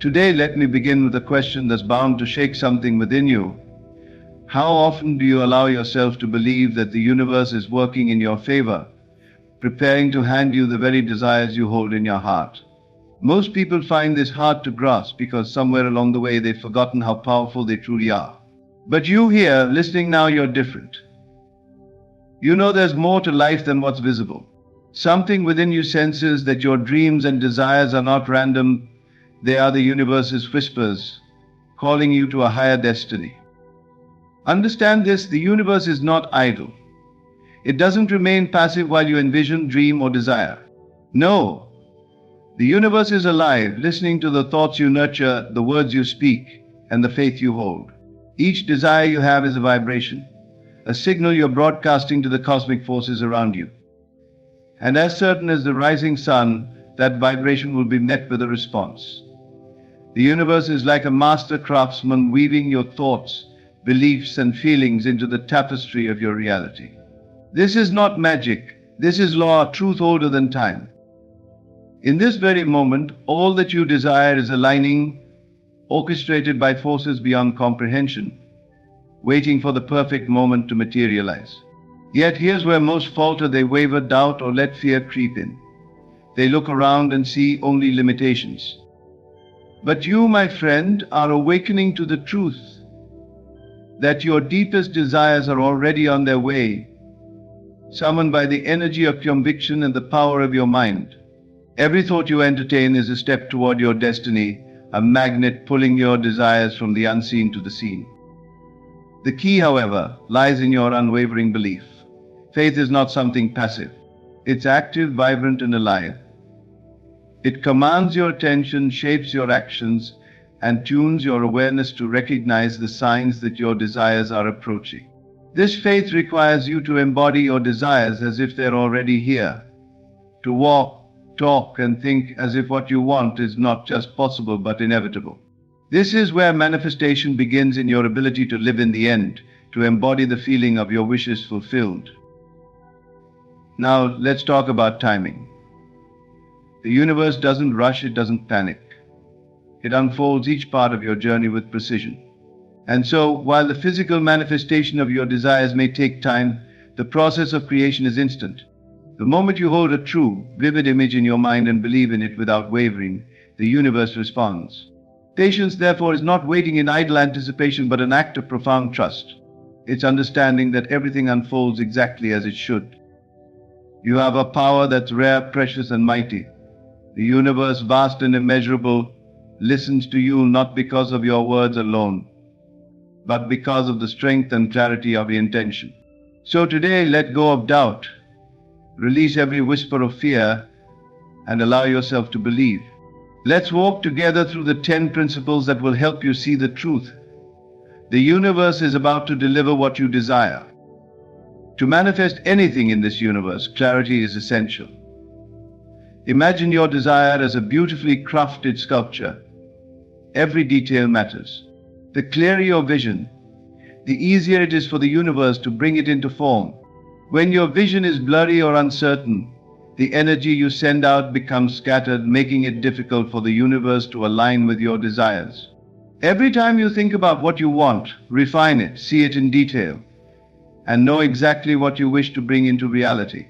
Today, let me begin with a question that's bound to shake something within you. How often do you allow yourself to believe that the universe is working in your favor, preparing to hand you the very desires you hold in your heart? Most people find this hard to grasp because somewhere along the way they've forgotten how powerful they truly are. But you here, listening now, you're different. You know there's more to life than what's visible. Something within you senses that your dreams and desires are not random, they are the universe's whispers, calling you to a higher destiny. Understand this, the universe is not idle. It doesn't remain passive while you envision, dream, or desire. No, the universe is alive, listening to the thoughts you nurture, the words you speak, and the faith you hold. Each desire you have is a vibration, a signal you're broadcasting to the cosmic forces around you. And as certain as the rising sun, that vibration will be met with a response. The universe is like a master craftsman weaving your thoughts, beliefs, and feelings into the tapestry of your reality. This is not magic. This is law, truth older than time. In this very moment, all that you desire is aligning, orchestrated by forces beyond comprehension, waiting for the perfect moment to materialize. Yet here's where most falter, they waver, doubt, or let fear creep in. They look around and see only limitations. But you, my friend, are awakening to the truth that your deepest desires are already on their way, summoned by the energy of conviction and the power of your mind. Every thought you entertain is a step toward your destiny, a magnet pulling your desires from the unseen to the seen. The key, however, lies in your unwavering belief. Faith is not something passive. It's active, vibrant, and alive. It commands your attention, shapes your actions, and tunes your awareness to recognize the signs that your desires are approaching. This faith requires you to embody your desires as if they're already here, to walk, talk, and think as if what you want is not just possible but inevitable. This is where manifestation begins, in your ability to live in the end, to embody the feeling of your wishes fulfilled. Now, let's talk about timing. The universe doesn't rush, it doesn't panic. It unfolds each part of your journey with precision. And so, while the physical manifestation of your desires may take time, the process of creation is instant. The moment you hold a true, vivid image in your mind and believe in it without wavering, the universe responds. Patience, therefore, is not waiting in idle anticipation, but an act of profound trust. It's understanding that everything unfolds exactly as it should. You have a power that's rare, precious, and mighty. The universe, vast and immeasurable, listens to you not because of your words alone, but because of the strength and clarity of your intention. So today, let go of doubt. Release every whisper of fear and allow yourself to believe. Let's walk together through the 10 principles that will help you see the truth. The universe is about to deliver what you desire. To manifest anything in this universe, clarity is essential. Imagine your desire as a beautifully crafted sculpture. Every detail matters. The clearer your vision, the easier it is for the universe to bring it into form. When your vision is blurry or uncertain, the energy you send out becomes scattered, making it difficult for the universe to align with your desires. Every time you think about what you want, refine it, see it in detail, and know exactly what you wish to bring into reality.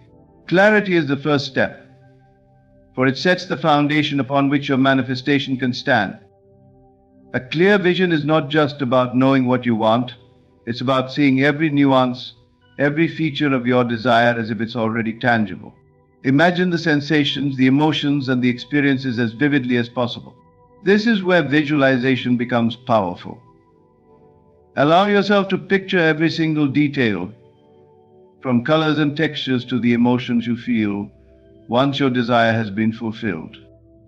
Clarity is the first step, for it sets the foundation upon which your manifestation can stand. A clear vision is not just about knowing what you want, it's about seeing every nuance, every feature of your desire as if it's already tangible. Imagine the sensations, the emotions, and the experiences as vividly as possible. This is where visualization becomes powerful. Allow yourself to picture every single detail, from colors and textures to the emotions you feel, once your desire has been fulfilled.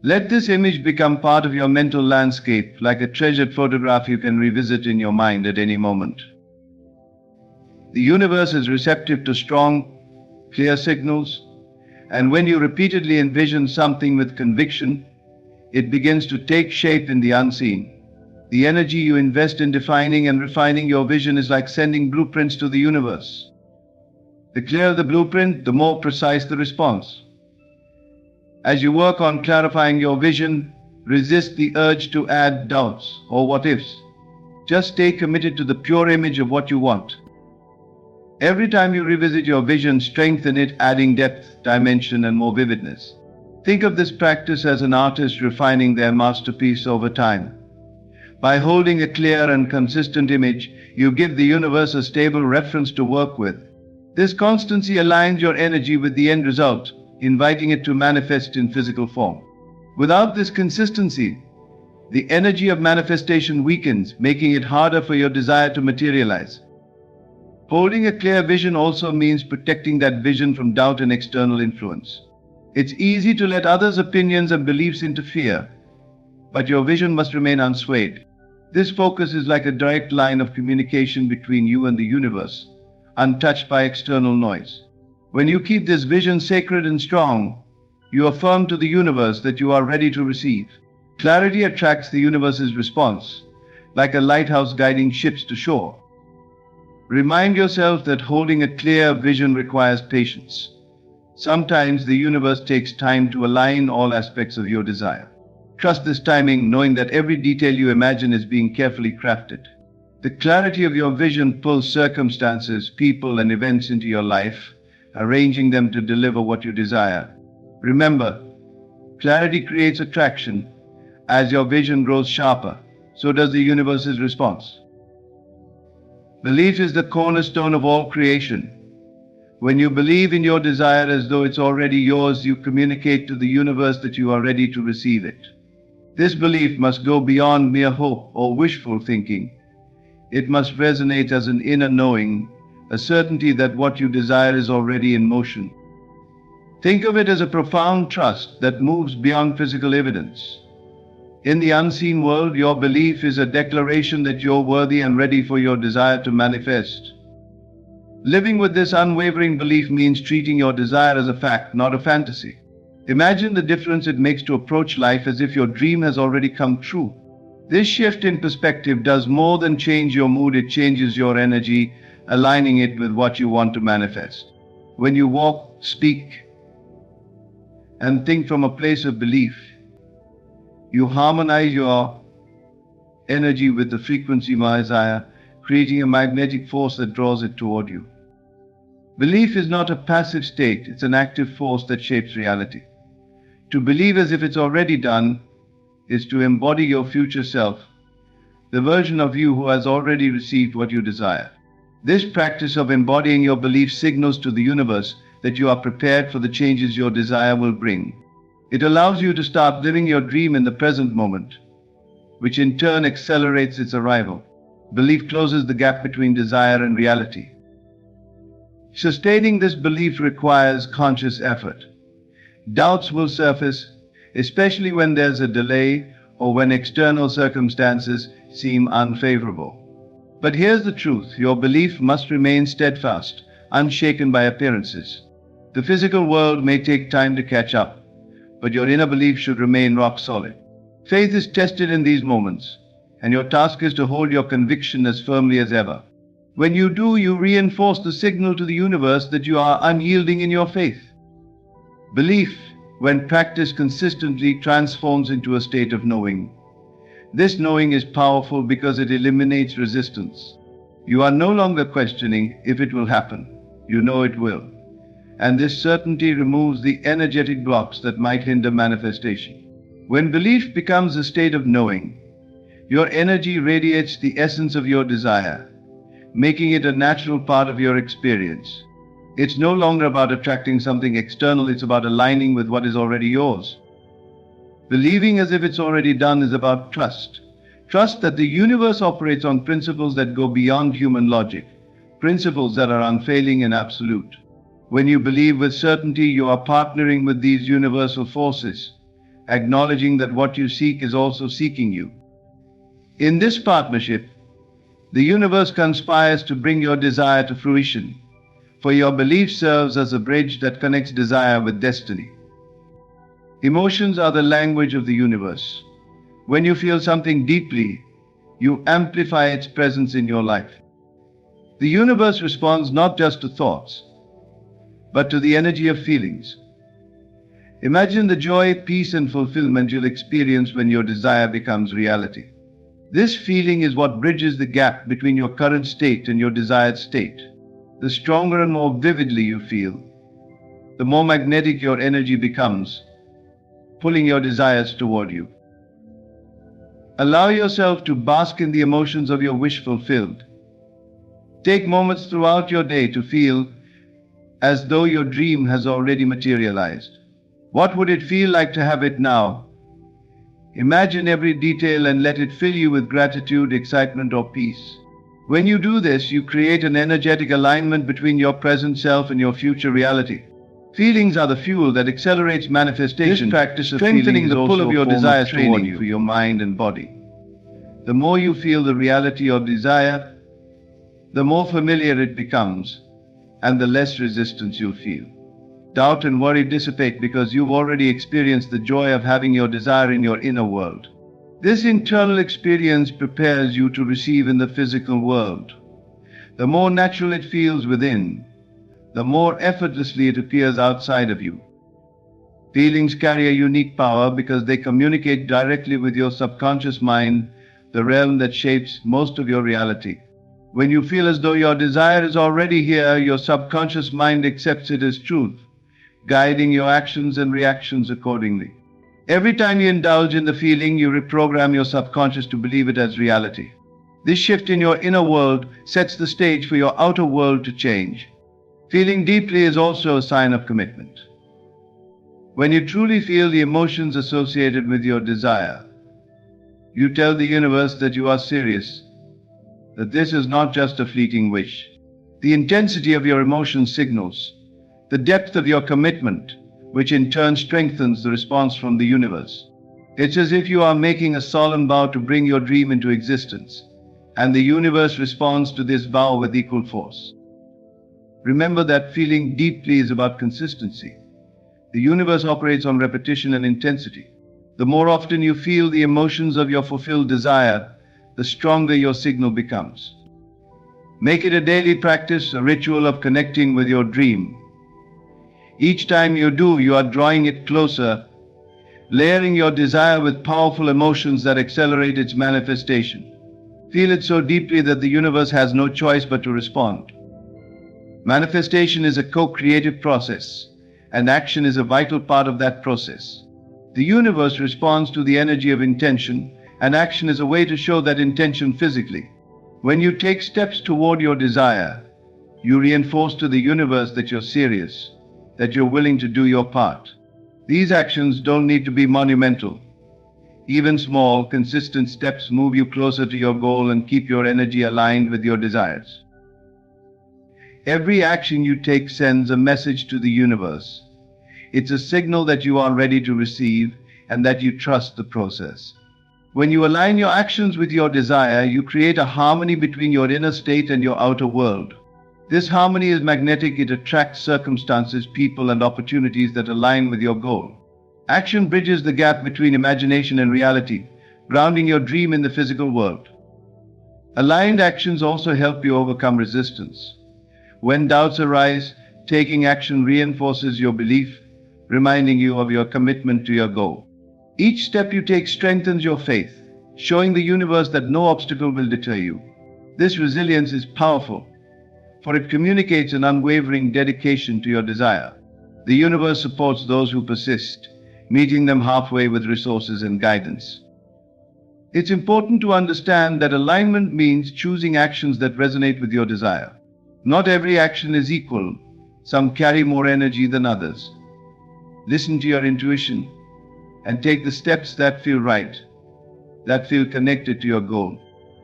Let this image become part of your mental landscape, like a treasured photograph you can revisit in your mind at any moment. The universe is receptive to strong, clear signals, and when you repeatedly envision something with conviction, it begins to take shape in the unseen. The energy you invest in defining and refining your vision is like sending blueprints to the universe. The clearer the blueprint, the more precise the response. As you work on clarifying your vision, Resist the urge to add doubts or what ifs. Just stay committed to the pure image of what you want. Every time you revisit your vision, strengthen it, adding depth, dimension, and more vividness. Think of this practice as an artist refining their masterpiece over time. By holding a clear and consistent image, you give the universe a stable reference to work with. This constancy aligns your energy with the end result, inviting it to manifest in physical form. Without this consistency, the energy of manifestation weakens, making it harder for your desire to materialize. Holding a clear vision also means protecting that vision from doubt and external influence. It's easy to let others' opinions and beliefs interfere, but your vision must remain unswayed. This focus is like a direct line of communication between you and the universe, untouched by external noise. When you keep this vision sacred and strong, you affirm to the universe that you are ready to receive. Clarity attracts the universe's response, like a lighthouse guiding ships to shore. Remind yourself that holding a clear vision requires patience. Sometimes the universe takes time to align all aspects of your desire. Trust this timing, knowing that every detail you imagine is being carefully crafted. The clarity of your vision pulls circumstances, people, and events into your life, arranging them to deliver what you desire. Remember, clarity creates attraction. As your vision grows sharper, so does the universe's response. Belief is the cornerstone of all creation. When you believe in your desire as though it's already yours, you communicate to the universe that you are ready to receive it. This belief must go beyond mere hope or wishful thinking. It must resonate as an inner knowing, a certainty that what you desire is already in motion. Think of it as a profound trust that moves beyond physical evidence. In the unseen world, your belief is a declaration that you're worthy and ready for your desire to manifest. Living with this unwavering belief means treating your desire as a fact, not a fantasy. Imagine the difference it makes to approach life as if your dream has already come true. This shift in perspective does more than change your mood, it changes your energy, aligning it with what you want to manifest. When you walk, speak, and think from a place of belief, you harmonize your energy with the frequency of desire, creating a magnetic force that draws it toward you. Belief is not a passive state, it's an active force that shapes reality. To believe as if it's already done is to embody your future self, the version of you who has already received what you desire. This practice of embodying your belief signals to the universe that you are prepared for the changes your desire will bring. It allows you to start living your dream in the present moment, which in turn accelerates its arrival. Belief closes the gap between desire and reality. Sustaining this belief requires conscious effort. Doubts will surface, especially when there's a delay or when external circumstances seem unfavorable. But here's the truth, your belief must remain steadfast, unshaken by appearances. The physical world may take time to catch up, but your inner belief should remain rock solid. Faith is tested in these moments, and your task is to hold your conviction as firmly as ever. When you do, you reinforce the signal to the universe that you are unyielding in your faith. Belief, when practiced consistently, transforms into a state of knowing. This knowing is powerful because it eliminates resistance. You are no longer questioning if it will happen. You know it will. And this certainty removes the energetic blocks that might hinder manifestation. When belief becomes a state of knowing, your energy radiates the essence of your desire, making it a natural part of your experience. It's no longer about attracting something external, it's about aligning with what is already yours. Believing as if it's already done is about trust. Trust that the universe operates on principles that go beyond human logic, principles that are unfailing and absolute. When you believe with certainty, you are partnering with these universal forces, acknowledging that what you seek is also seeking you. In this partnership, the universe conspires to bring your desire to fruition, for your belief serves as a bridge that connects desire with destiny. Emotions are the language of the universe. When you feel something deeply, you amplify its presence in your life. The universe responds not just to thoughts, but to the energy of feelings. Imagine the joy, peace, and fulfillment you'll experience when your desire becomes reality. This feeling is what bridges the gap between your current state and your desired state. The stronger and more vividly you feel, the more magnetic your energy becomes, pulling your desires toward you. Allow yourself to bask in the emotions of your wish fulfilled. Take moments throughout your day to feel as though your dream has already materialized. What would it feel like to have it now? Imagine every detail and let it fill you with gratitude, excitement, or peace. When you do this, you create an energetic alignment between your present self and your future reality. Feelings are the fuel that accelerates manifestation, This practice of strengthening feeling the is pull also of a your form of desires training toward you for your mind and body. The more you feel the reality of desire, the more familiar it becomes, and the less resistance you'll feel. Doubt and worry dissipate because you've already experienced the joy of having your desire in your inner world. This internal experience prepares you to receive in the physical world. The more natural it feels within, the more effortlessly it appears outside of you. Feelings carry a unique power because they communicate directly with your subconscious mind, the realm that shapes most of your reality. When you feel as though your desire is already here, your subconscious mind accepts it as truth, guiding your actions and reactions accordingly. Every time you indulge in the feeling, you reprogram your subconscious to believe it as reality. This shift in your inner world sets the stage for your outer world to change. Feeling deeply is also a sign of commitment. When you truly feel the emotions associated with your desire, you tell the universe that you are serious, that this is not just a fleeting wish. The intensity of your emotions signals the depth of your commitment, which in turn strengthens the response from the universe. It's as if you are making a solemn vow to bring your dream into existence, and the universe responds to this vow with equal force. Remember that feeling deeply is about consistency. The universe operates on repetition and intensity. The more often you feel the emotions of your fulfilled desire, the stronger your signal becomes. Make it a daily practice, a ritual of connecting with your dream. Each time you do, you are drawing it closer, layering your desire with powerful emotions that accelerate its manifestation. Feel it so deeply that the universe has no choice but to respond. Manifestation is a co-creative process, and action is a vital part of that process. The universe responds to the energy of intention, and action is a way to show that intention physically. When you take steps toward your desire, you reinforce to the universe that you're serious, that you're willing to do your part. These actions don't need to be monumental. Even small, consistent steps move you closer to your goal and keep your energy aligned with your desires. Every action you take sends a message to the universe. It's a signal that you are ready to receive and that you trust the process. When you align your actions with your desire, you create a harmony between your inner state and your outer world. This harmony is magnetic. It attracts circumstances, people, and opportunities that align with your goal. Action bridges the gap between imagination and reality, grounding your dream in the physical world. Aligned actions also help you overcome resistance. When doubts arise, taking action reinforces your belief, reminding you of your commitment to your goal. Each step you take strengthens your faith, showing the universe that no obstacle will deter you. This resilience is powerful, for it communicates an unwavering dedication to your desire. The universe supports those who persist, meeting them halfway with resources and guidance. It's important to understand that alignment means choosing actions that resonate with your desire. Not every action is equal. Some carry more energy than others. Listen to your intuition and take the steps that feel right, that feel connected to your goal.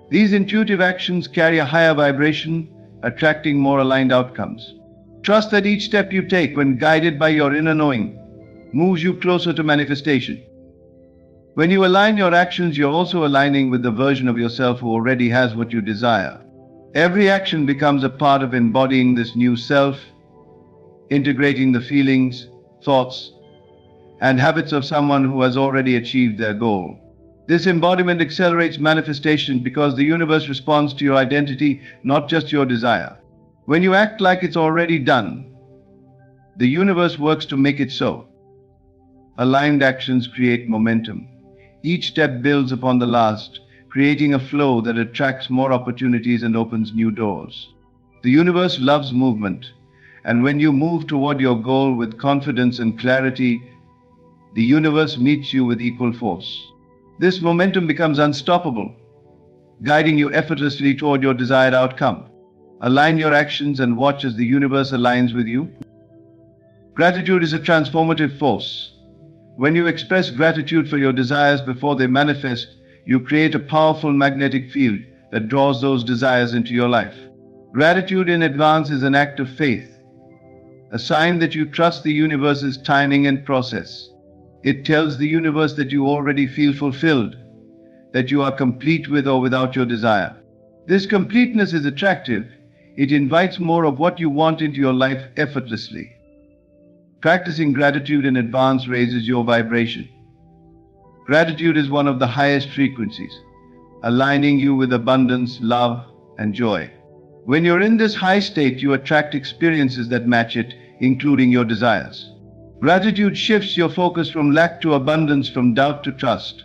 These intuitive actions carry a higher vibration, attracting more aligned outcomes. Trust that each step you take, when guided by your inner knowing, moves you closer to manifestation. When you align your actions, you're also aligning with the version of yourself who already has what you desire. Every action becomes a part of embodying this new self, integrating the feelings, thoughts, and habits of someone who has already achieved their goal. This embodiment accelerates manifestation because the universe responds to your identity, not just your desire. When you act like it's already done, the universe works to make it so. Aligned actions create momentum. Each step builds upon the last, creating a flow that attracts more opportunities and opens new doors. The universe loves movement, and when you move toward your goal with confidence and clarity, the universe meets you with equal force. This momentum becomes unstoppable, guiding you effortlessly toward your desired outcome. Align your actions and watch as the universe aligns with you. Gratitude is a transformative force. When you express gratitude for your desires before they manifest, you create a powerful magnetic field that draws those desires into your life. Gratitude in advance is an act of faith, a sign that you trust the universe's timing and process. It tells the universe that you already feel fulfilled, that you are complete with or without your desire. This completeness is attractive. It invites more of what you want into your life effortlessly. Practicing gratitude in advance raises your vibration. Gratitude is one of the highest frequencies, aligning you with abundance, love, and joy. When you're in this high state, you attract experiences that match it, including your desires. Gratitude shifts your focus from lack to abundance, from doubt to trust.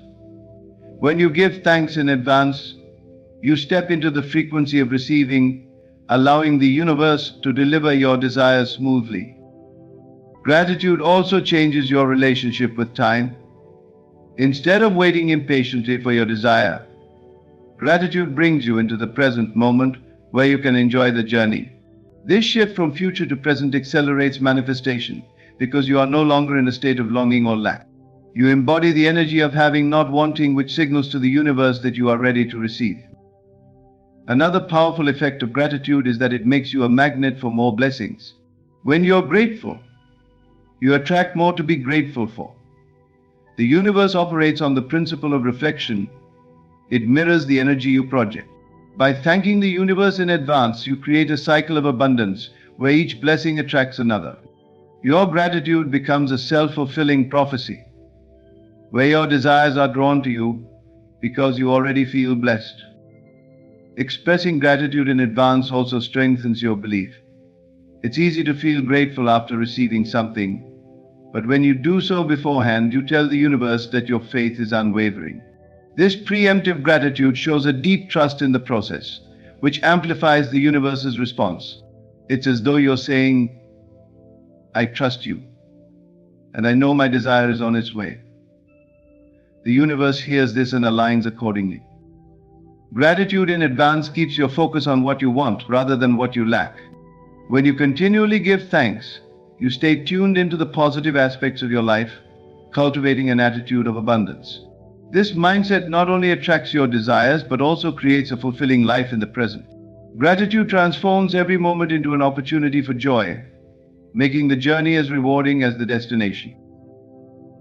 When you give thanks in advance, you step into the frequency of receiving, allowing the universe to deliver your desires smoothly. Gratitude also changes your relationship with time. Instead of waiting impatiently for your desire, gratitude brings you into the present moment where you can enjoy the journey. This shift from future to present accelerates manifestation because you are no longer in a state of longing or lack. You embody the energy of having, not wanting, which signals to the universe that you are ready to receive. Another powerful effect of gratitude is that it makes you a magnet for more blessings. When you're grateful, you attract more to be grateful for. The universe operates on the principle of reflection. It mirrors the energy you project. By thanking the universe in advance, you create a cycle of abundance where each blessing attracts another. Your gratitude becomes a self-fulfilling prophecy, where your desires are drawn to you because you already feel blessed. Expressing gratitude in advance also strengthens your belief. It's easy to feel grateful after receiving something, but when you do so beforehand, you tell the universe that your faith is unwavering. This preemptive gratitude shows a deep trust in the process, which amplifies the universe's response. It's as though you're saying, I trust you, and I know my desire is on its way. The universe hears this and aligns accordingly. Gratitude in advance keeps your focus on what you want rather than what you lack. When you continually give thanks, you stay tuned into the positive aspects of your life, cultivating an attitude of abundance. This mindset not only attracts your desires, but also creates a fulfilling life in the present. Gratitude transforms every moment into an opportunity for joy, making the journey as rewarding as the destination.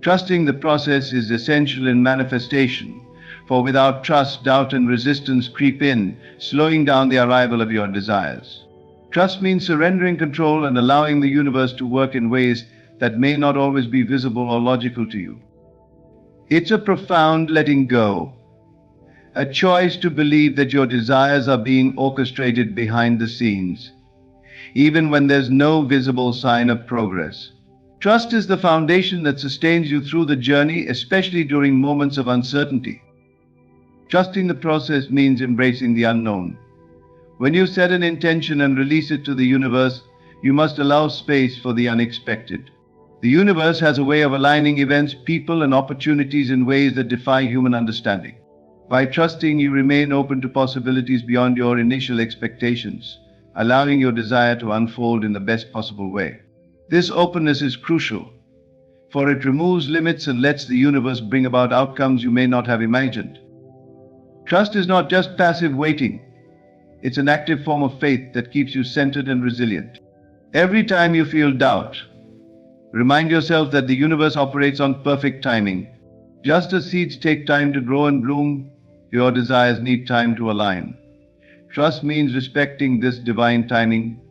Trusting the process is essential in manifestation, for without trust, doubt and resistance creep in, slowing down the arrival of your desires. Trust means surrendering control and allowing the universe to work in ways that may not always be visible or logical to you. It's a profound letting go, a choice to believe that your desires are being orchestrated behind the scenes, even when there's no visible sign of progress. Trust is the foundation that sustains you through the journey, especially during moments of uncertainty. Trusting the process means embracing the unknown. When you set an intention and release it to the universe, you must allow space for the unexpected. The universe has a way of aligning events, people, and opportunities in ways that defy human understanding. By trusting, you remain open to possibilities beyond your initial expectations, allowing your desire to unfold in the best possible way. This openness is crucial, for it removes limits and lets the universe bring about outcomes you may not have imagined. Trust is not just passive waiting. It's an active form of faith that keeps you centered and resilient. Every time you feel doubt, remind yourself that the universe operates on perfect timing. Just as seeds take time to grow and bloom, your desires need time to align. Trust means respecting this divine timing,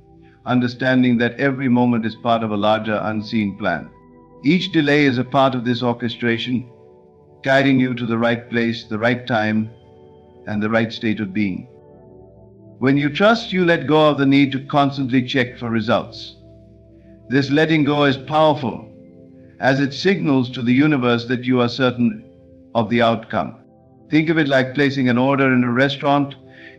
understanding that every moment is part of a larger unseen plan. Each delay is a part of this orchestration, guiding you to the right place, the right time, and the right state of being. When you trust, you let go of the need to constantly check for results. This letting go is powerful, as it signals to the universe that you are certain of the outcome. Think of it like placing an order in a restaurant.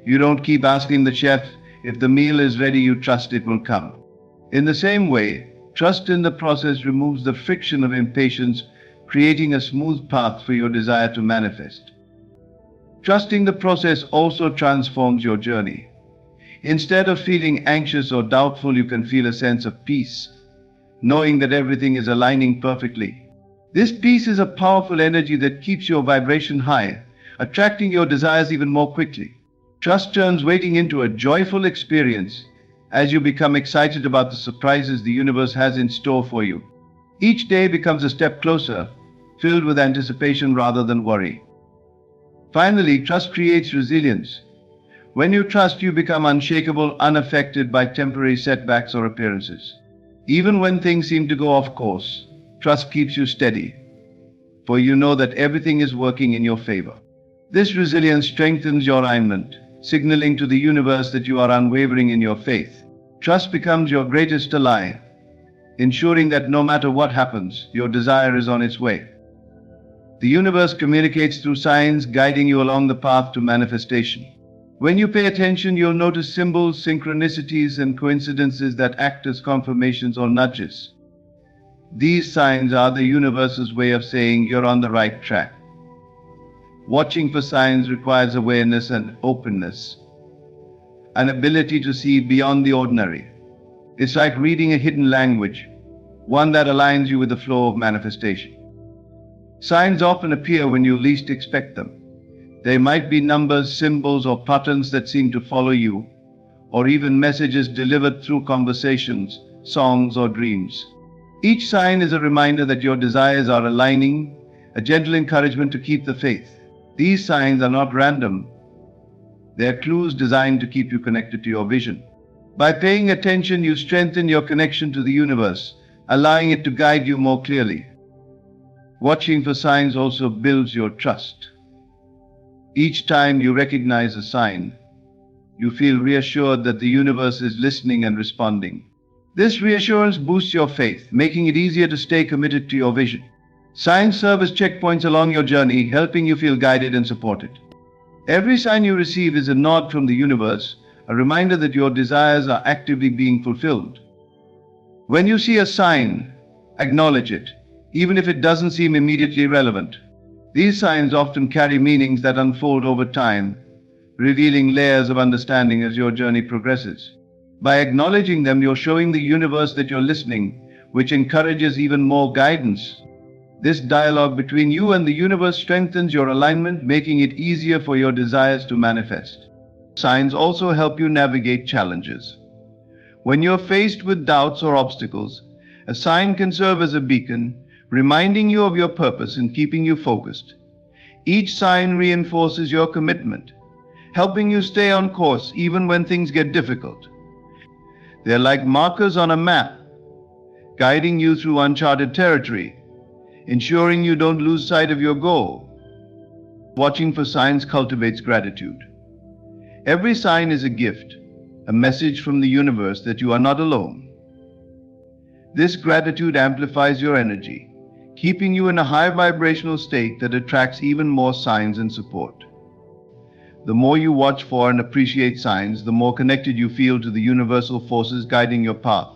You don't keep asking the chef if the meal is ready, you trust it will come. In the same way, trust in the process removes the friction of impatience, creating a smooth path for your desire to manifest. Trusting the process also transforms your journey. Instead of feeling anxious or doubtful, you can feel a sense of peace, knowing that everything is aligning perfectly. This peace is a powerful energy that keeps your vibration high, attracting your desires even more quickly. Trust turns waiting into a joyful experience as you become excited about the surprises the universe has in store for you. Each day becomes a step closer, filled with anticipation rather than worry. Finally, trust creates resilience. When you trust, you become unshakable, unaffected by temporary setbacks or appearances. Even when things seem to go off course, trust keeps you steady, for you know that everything is working in your favor. This resilience strengthens your alignment, signaling to the universe that you are unwavering in your faith. Trust becomes your greatest ally, ensuring that no matter what happens, your desire is on its way. The universe communicates through signs, guiding you along the path to manifestation. When you pay attention, you'll notice symbols, synchronicities, and coincidences that act as confirmations or nudges. These signs are the universe's way of saying you're on the right track. Watching for signs requires awareness and openness, an ability to see beyond the ordinary. It's like reading a hidden language, one that aligns you with the flow of manifestation. Signs often appear when you least expect them. They might be numbers, symbols, or patterns that seem to follow you, or even messages delivered through conversations, songs, or dreams. Each sign is a reminder that your desires are aligning, a gentle encouragement to keep the faith. These signs are not random. They are clues designed to keep you connected to your vision. By paying attention, you strengthen your connection to the universe, allowing it to guide you more clearly. Watching for signs also builds your trust. Each time you recognize a sign, you feel reassured that the universe is listening and responding. This reassurance boosts your faith, making it easier to stay committed to your vision. Signs serve as checkpoints along your journey, helping you feel guided and supported. Every sign you receive is a nod from the universe, a reminder that your desires are actively being fulfilled. When you see a sign, acknowledge it, even if it doesn't seem immediately relevant. These signs often carry meanings that unfold over time, revealing layers of understanding as your journey progresses. By acknowledging them, you're showing the universe that you're listening, which encourages even more guidance. This dialogue between you and the universe strengthens your alignment, making it easier for your desires to manifest. Signs also help you navigate challenges. When you're faced with doubts or obstacles, a sign can serve as a beacon, reminding you of your purpose and keeping you focused. Each sign reinforces your commitment, helping you stay on course even when things get difficult. They're like markers on a map, guiding you through uncharted territory, ensuring you don't lose sight of your goal. Watching for signs cultivates gratitude. Every sign is a gift, a message from the universe that you are not alone. This gratitude amplifies your energy, keeping you in a high vibrational state that attracts even more signs and support. The more you watch for and appreciate signs, the more connected you feel to the universal forces guiding your path.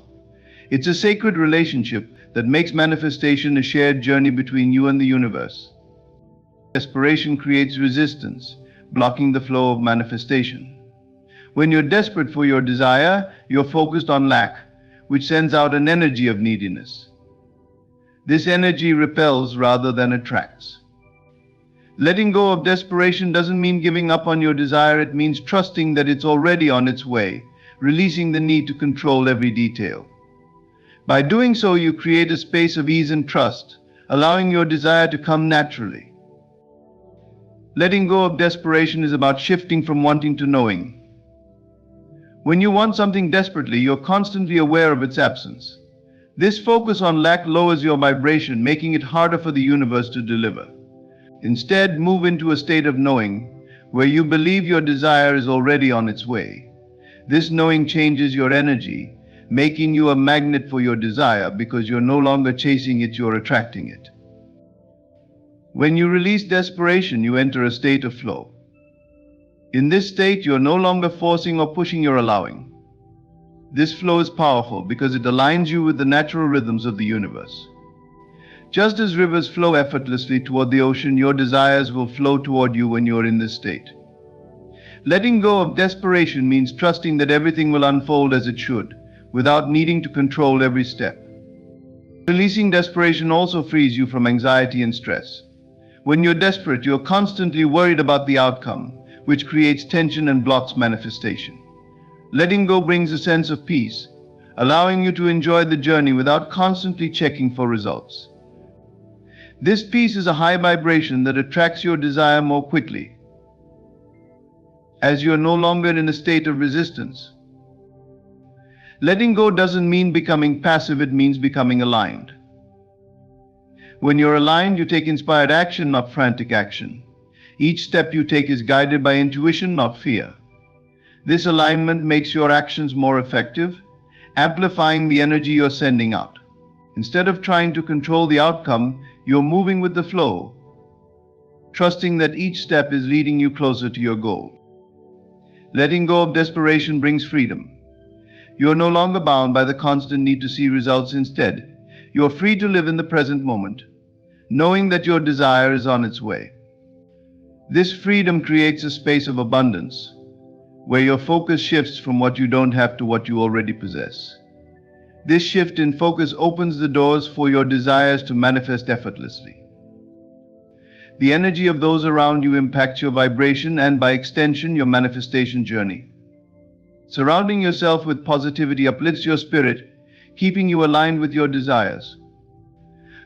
It's a sacred relationship that makes manifestation a shared journey between you and the universe. Desperation creates resistance, blocking the flow of manifestation. When you're desperate for your desire, you're focused on lack, which sends out an energy of neediness. This energy repels rather than attracts. Letting go of desperation doesn't mean giving up on your desire, it means trusting that it's already on its way, releasing the need to control every detail. By doing so, you create a space of ease and trust, allowing your desire to come naturally. Letting go of desperation is about shifting from wanting to knowing. When you want something desperately, you're constantly aware of its absence. This focus on lack lowers your vibration, making it harder for the universe to deliver. Instead, move into a state of knowing, where you believe your desire is already on its way. This knowing changes your energy, making you a magnet for your desire because you're no longer chasing it, you're attracting it. When you release desperation, you enter a state of flow. In this state, you're no longer forcing or pushing, you're allowing. This flow is powerful because it aligns you with the natural rhythms of the universe. Just as rivers flow effortlessly toward the ocean, your desires will flow toward you when you're in this state. Letting go of desperation means trusting that everything will unfold as it should, without needing to control every step. Releasing desperation also frees you from anxiety and stress. When you're desperate, you're constantly worried about the outcome, which creates tension and blocks manifestation. Letting go brings a sense of peace, allowing you to enjoy the journey without constantly checking for results. This peace is a high vibration that attracts your desire more quickly, as you are no longer in a state of resistance. Letting go doesn't mean becoming passive, it means becoming aligned. When you're aligned, you take inspired action, not frantic action. Each step you take is guided by intuition, not fear. This alignment makes your actions more effective, amplifying the energy you're sending out. Instead of trying to control the outcome, you're moving with the flow, trusting that each step is leading you closer to your goal. Letting go of desperation brings freedom. You're no longer bound by the constant need to see results. Instead, you're free to live in the present moment, knowing that your desire is on its way. This freedom creates a space of abundance, where your focus shifts from what you don't have to what you already possess. This shift in focus opens the doors for your desires to manifest effortlessly. The energy of those around you impacts your vibration and, by extension, your manifestation journey. Surrounding yourself with positivity uplifts your spirit, keeping you aligned with your desires.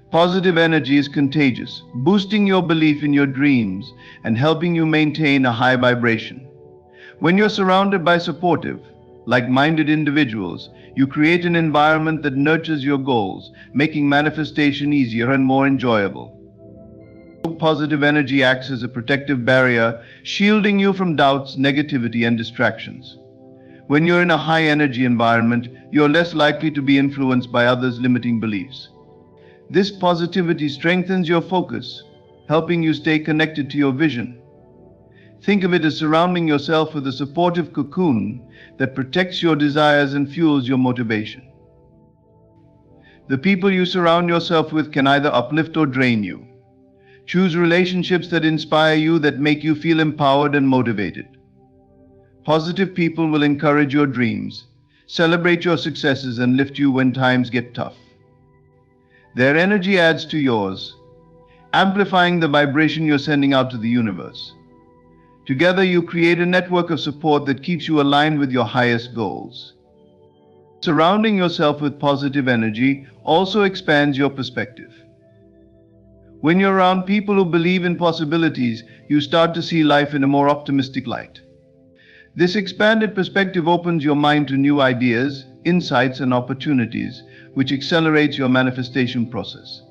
Positive energy is contagious, boosting your belief in your dreams and helping you maintain a high vibration. When you're surrounded by supportive, like-minded individuals, you create an environment that nurtures your goals, making manifestation easier and more enjoyable. Positive energy acts as a protective barrier, shielding you from doubts, negativity, and distractions. When you're in a high-energy environment, you're less likely to be influenced by others' limiting beliefs. This positivity strengthens your focus, helping you stay connected to your vision. Think of it as surrounding yourself with a supportive cocoon that protects your desires and fuels your motivation. The people you surround yourself with can either uplift or drain you. Choose relationships that inspire you, that make you feel empowered and motivated. Positive people will encourage your dreams, celebrate your successes, and lift you when times get tough. Their energy adds to yours, amplifying the vibration you're sending out to the universe. Together, you create a network of support that keeps you aligned with your highest goals. Surrounding yourself with positive energy also expands your perspective. When you're around people who believe in possibilities, you start to see life in a more optimistic light. This expanded perspective opens your mind to new ideas, insights, and opportunities, which accelerates your manifestation process.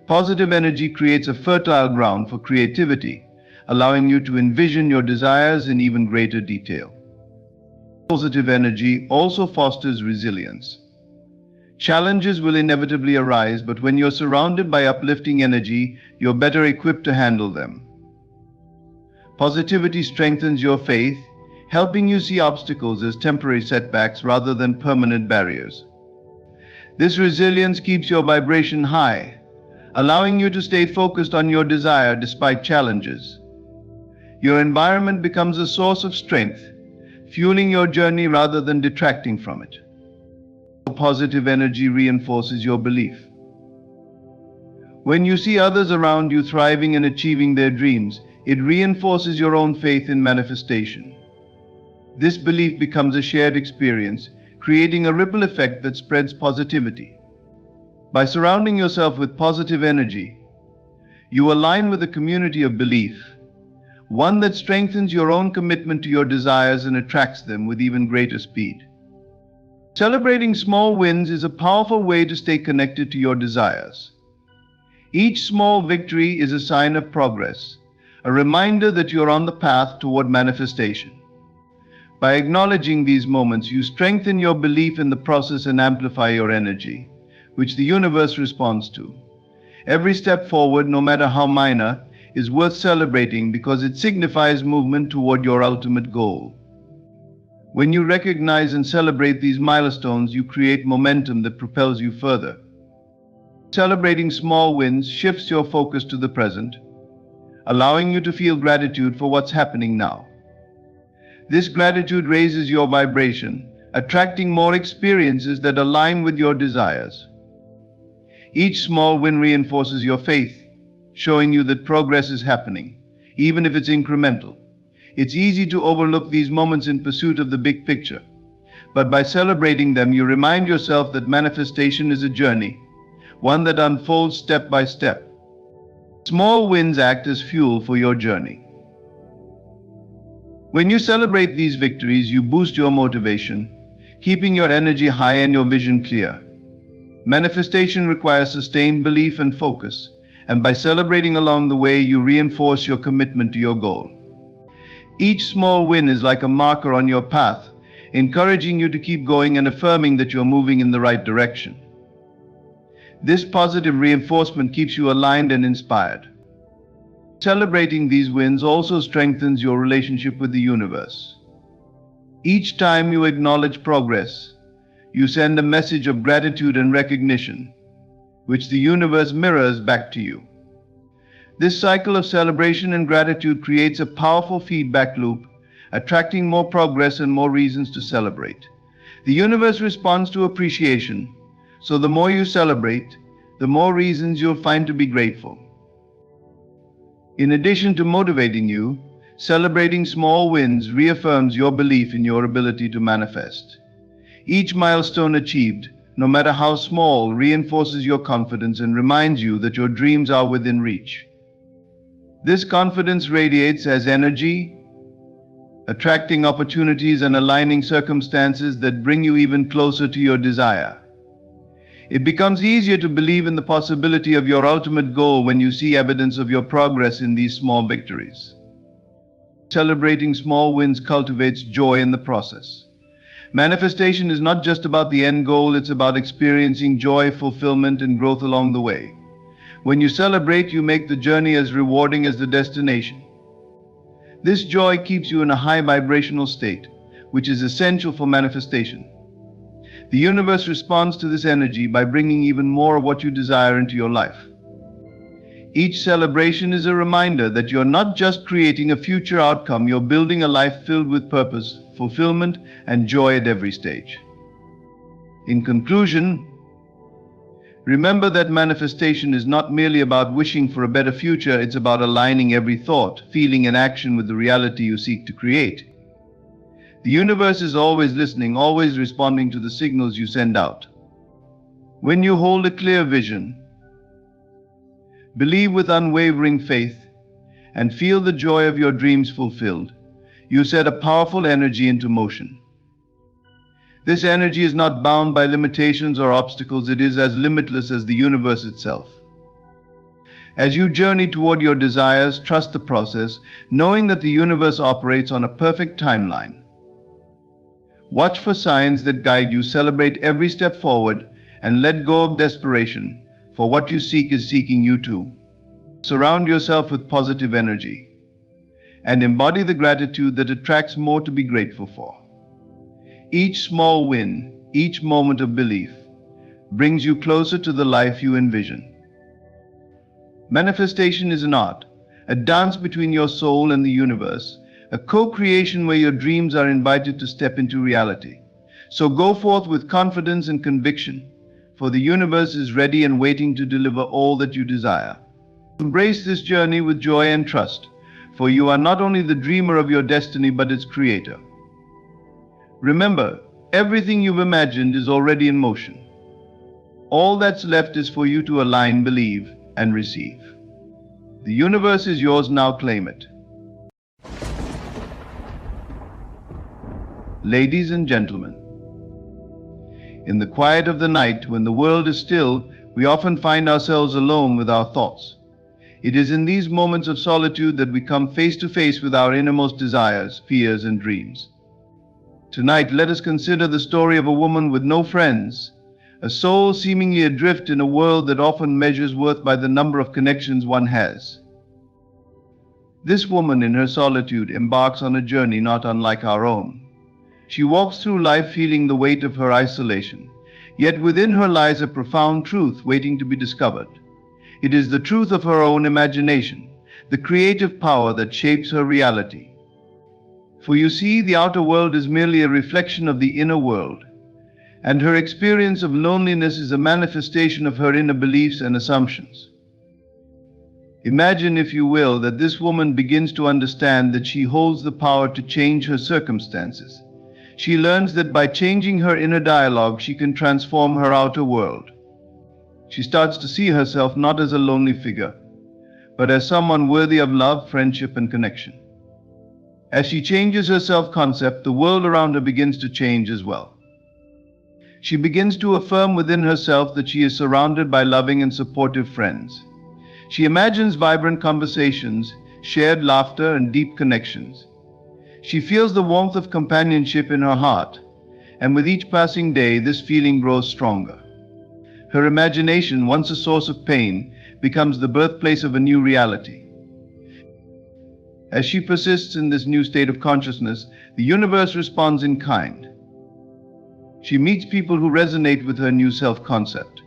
Positive energy creates a fertile ground for creativity, allowing you to envision your desires in even greater detail. Positive energy also fosters resilience. Challenges will inevitably arise, but when you're surrounded by uplifting energy, you're better equipped to handle them. Positivity strengthens your faith, helping you see obstacles as temporary setbacks rather than permanent barriers. This resilience keeps your vibration high, allowing you to stay focused on your desire despite challenges. Your environment becomes a source of strength, fueling your journey rather than detracting from it. Positive energy reinforces your belief. When you see others around you thriving and achieving their dreams, it reinforces your own faith in manifestation. This belief becomes a shared experience, creating a ripple effect that spreads positivity. By surrounding yourself with positive energy, you align with a community of belief, one that strengthens your own commitment to your desires and attracts them with even greater speed. Celebrating small wins is a powerful way to stay connected to your desires. Each small victory is a sign of progress, a reminder that you're on the path toward manifestation. By acknowledging these moments, you strengthen your belief in the process and amplify your energy, which the universe responds to. Every step forward, no matter how minor, is worth celebrating because it signifies movement toward your ultimate goal. When you recognize and celebrate these milestones, you create momentum that propels you further. Celebrating small wins shifts your focus to the present, allowing you to feel gratitude for what's happening now. This gratitude raises your vibration, attracting more experiences that align with your desires. Each small win reinforces your faith, showing you that progress is happening, even if it's incremental. It's easy to overlook these moments in pursuit of the big picture, but by celebrating them, you remind yourself that manifestation is a journey, one that unfolds step by step. Small wins act as fuel for your journey. When you celebrate these victories, you boost your motivation, keeping your energy high and your vision clear. Manifestation requires sustained belief and focus, and by celebrating along the way, you reinforce your commitment to your goal. Each small win is like a marker on your path, encouraging you to keep going and affirming that you're moving in the right direction. This positive reinforcement keeps you aligned and inspired. Celebrating these wins also strengthens your relationship with the universe. Each time you acknowledge progress, you send a message of gratitude and recognition, which the universe mirrors back to you. This cycle of celebration and gratitude creates a powerful feedback loop, attracting more progress and more reasons to celebrate. The universe responds to appreciation, so the more you celebrate, the more reasons you'll find to be grateful. In addition to motivating you, celebrating small wins reaffirms your belief in your ability to manifest. Each milestone achieved, no matter how small, reinforces your confidence and reminds you that your dreams are within reach. This confidence radiates as energy, attracting opportunities and aligning circumstances that bring you even closer to your desire. It becomes easier to believe in the possibility of your ultimate goal when you see evidence of your progress in these small victories. Celebrating small wins cultivates joy in the process. Manifestation is not just about the end goal, it's about experiencing joy, fulfillment, and growth along the way. When you celebrate, you make the journey as rewarding as the destination. This joy keeps you in a high vibrational state, which is essential for manifestation. The universe responds to this energy by bringing even more of what you desire into your life. Each celebration is a reminder that you're not just creating a future outcome, you're building a life filled with purpose, fulfillment, and joy at every stage. In conclusion, remember that manifestation is not merely about wishing for a better future, it's about aligning every thought, feeling, and action with the reality you seek to create. The universe is always listening, always responding to the signals you send out. When you hold a clear vision, believe with unwavering faith, and feel the joy of your dreams fulfilled, you set a powerful energy into motion. This energy is not bound by limitations or obstacles, it is as limitless as the universe itself. As you journey toward your desires, trust the process, knowing that the universe operates on a perfect timeline. Watch for signs that guide you, celebrate every step forward, and let go of desperation, for what you seek is seeking you too. Surround yourself with positive energy, and embody the gratitude that attracts more to be grateful for. Each small win, each moment of belief, brings you closer to the life you envision. Manifestation is an art, a dance between your soul and the universe, a co-creation where your dreams are invited to step into reality. So go forth with confidence and conviction, for the universe is ready and waiting to deliver all that you desire. Embrace this journey with joy and trust, for you are not only the dreamer of your destiny but its creator. Remember, everything you've imagined is already in motion. All that's left is for you to align, believe, and receive. The universe is yours now, claim it. Ladies and gentlemen, in the quiet of the night, when the world is still, we often find ourselves alone with our thoughts. It is in these moments of solitude that we come face to face with our innermost desires, fears, and dreams. Tonight, let us consider the story of a woman with no friends, a soul seemingly adrift in a world that often measures worth by the number of connections one has. This woman, in her solitude, embarks on a journey not unlike our own. She walks through life feeling the weight of her isolation, yet within her lies a profound truth waiting to be discovered. It is the truth of her own imagination, the creative power that shapes her reality. For you see, the outer world is merely a reflection of the inner world, and her experience of loneliness is a manifestation of her inner beliefs and assumptions. Imagine, if you will, that this woman begins to understand that she holds the power to change her circumstances. She learns that by changing her inner dialogue, she can transform her outer world. She starts to see herself not as a lonely figure, but as someone worthy of love, friendship, and connection. As she changes her self-concept, the world around her begins to change as well. She begins to affirm within herself that she is surrounded by loving and supportive friends. She imagines vibrant conversations, shared laughter, and deep connections. She feels the warmth of companionship in her heart, and with each passing day, this feeling grows stronger. Her imagination, once a source of pain, becomes the birthplace of a new reality. As she persists in this new state of consciousness, the universe responds in kind. She meets people who resonate with her new self-concept.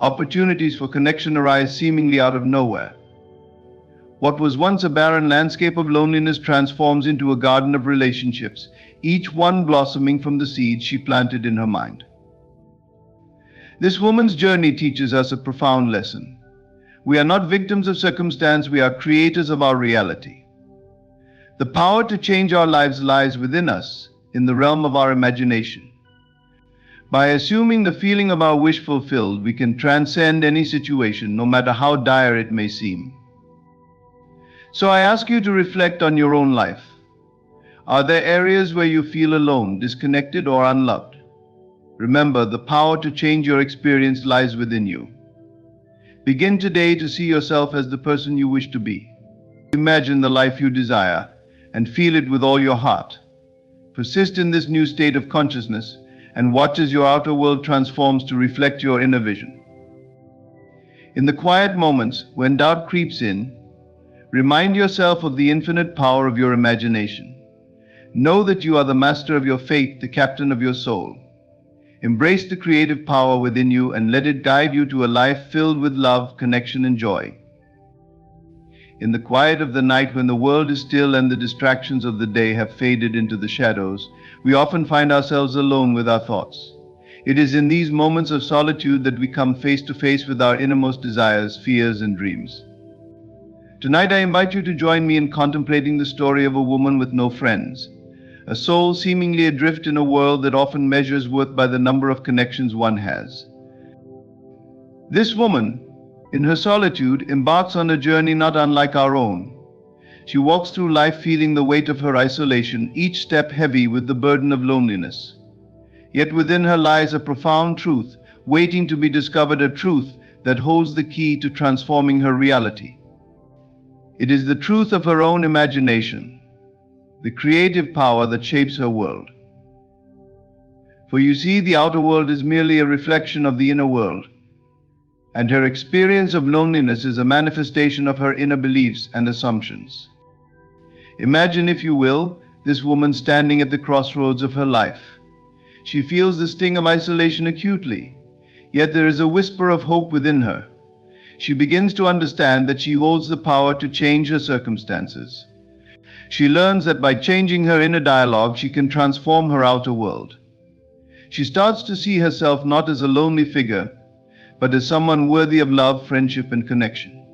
Opportunities for connection arise seemingly out of nowhere. What was once a barren landscape of loneliness transforms into a garden of relationships, each one blossoming from the seeds she planted in her mind. This woman's journey teaches us a profound lesson. We are not victims of circumstance, we are creators of our reality. The power to change our lives lies within us, in the realm of our imagination. By assuming the feeling of our wish fulfilled, we can transcend any situation, no matter how dire it may seem. So I ask you to reflect on your own life. Are there areas where you feel alone, disconnected, or unloved? Remember, the power to change your experience lies within you. Begin today to see yourself as the person you wish to be. Imagine the life you desire and feel it with all your heart. Persist in this new state of consciousness and watch as your outer world transforms to reflect your inner vision. In the quiet moments when doubt creeps in, remind yourself of the infinite power of your imagination. Know that you are the master of your fate, the captain of your soul. Embrace the creative power within you and let it guide you to a life filled with love, connection, and joy. In the quiet of the night, when the world is still and the distractions of the day have faded into the shadows, we often find ourselves alone with our thoughts. It is in these moments of solitude that we come face to face with our innermost desires, fears, and dreams. Tonight I invite you to join me in contemplating the story of a woman with no friends, a soul seemingly adrift in a world that often measures worth by the number of connections one has. This woman, in her solitude, embarks on a journey not unlike our own. She walks through life feeling the weight of her isolation, each step heavy with the burden of loneliness. Yet within her lies a profound truth, waiting to be discovered, a truth that holds the key to transforming her reality. It is the truth of her own imagination, the creative power that shapes her world. For you see, the outer world is merely a reflection of the inner world, and her experience of loneliness is a manifestation of her inner beliefs and assumptions. Imagine, if you will, this woman standing at the crossroads of her life. She feels the sting of isolation acutely, yet there is a whisper of hope within her. She begins to understand that she holds the power to change her circumstances. She learns that by changing her inner dialogue, she can transform her outer world. She starts to see herself not as a lonely figure, but as someone worthy of love, friendship, and connection.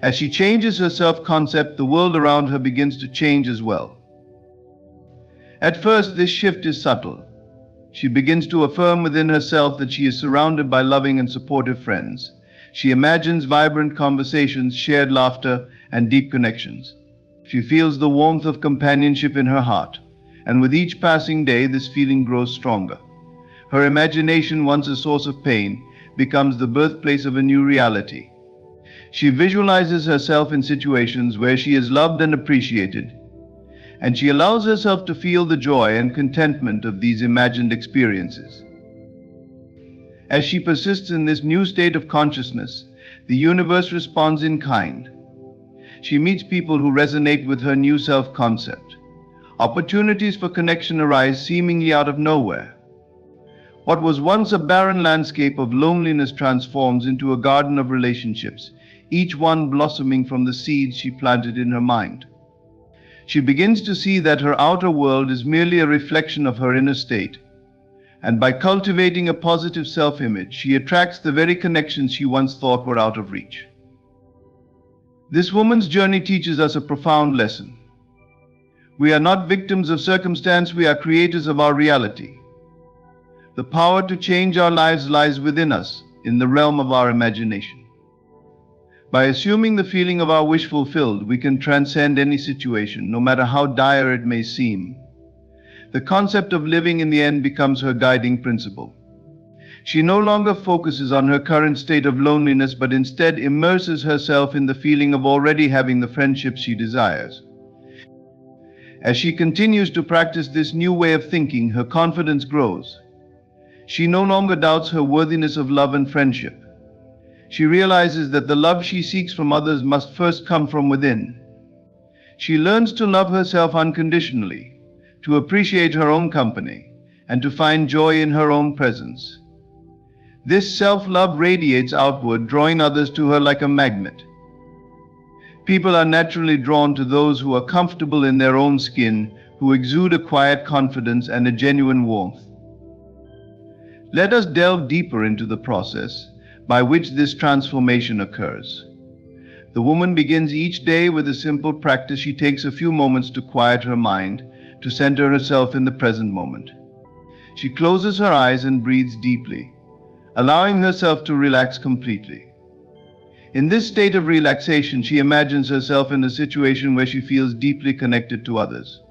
As she changes her self-concept, the world around her begins to change as well. At first, this shift is subtle. She begins to affirm within herself that she is surrounded by loving and supportive friends. She imagines vibrant conversations, shared laughter, and deep connections. She feels the warmth of companionship in her heart, and with each passing day, this feeling grows stronger. Her imagination, once a source of pain, becomes the birthplace of a new reality. She visualizes herself in situations where she is loved and appreciated, and she allows herself to feel the joy and contentment of these imagined experiences. As she persists in this new state of consciousness, the universe responds in kind. She meets people who resonate with her new self-concept. Opportunities for connection arise seemingly out of nowhere. What was once a barren landscape of loneliness transforms into a garden of relationships, each one blossoming from the seeds she planted in her mind. She begins to see that her outer world is merely a reflection of her inner state, and by cultivating a positive self-image, she attracts the very connections she once thought were out of reach. This woman's journey teaches us a profound lesson. We are not victims of circumstance, we are creators of our reality. The power to change our lives lies within us, in the realm of our imagination. By assuming the feeling of our wish fulfilled, we can transcend any situation, no matter how dire it may seem. The concept of living in the end becomes her guiding principle. She no longer focuses on her current state of loneliness, but instead immerses herself in the feeling of already having the friendships she desires. As she continues to practice this new way of thinking, her confidence grows. She no longer doubts her worthiness of love and friendship. She realizes that the love she seeks from others must first come from within. She learns to love herself unconditionally, to appreciate her own company, and to find joy in her own presence. This self-love radiates outward, drawing others to her like a magnet. People are naturally drawn to those who are comfortable in their own skin, who exude a quiet confidence and a genuine warmth. Let us delve deeper into the process by which this transformation occurs. The woman begins each day with a simple practice. She takes a few moments to quiet her mind, to center herself in the present moment. She closes her eyes and breathes deeply, allowing herself to relax completely. In this state of relaxation, she imagines herself in a situation where she feels deeply connected to others.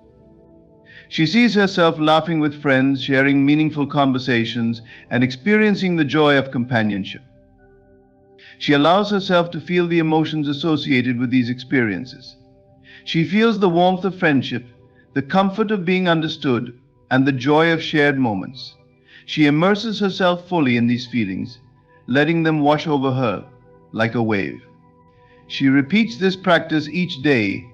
She sees herself laughing with friends, sharing meaningful conversations, and experiencing the joy of companionship. She allows herself to feel the emotions associated with these experiences. She feels the warmth of friendship, the comfort of being understood, and the joy of shared moments. She immerses herself fully in these feelings, letting them wash over her like a wave. She repeats this practice each day,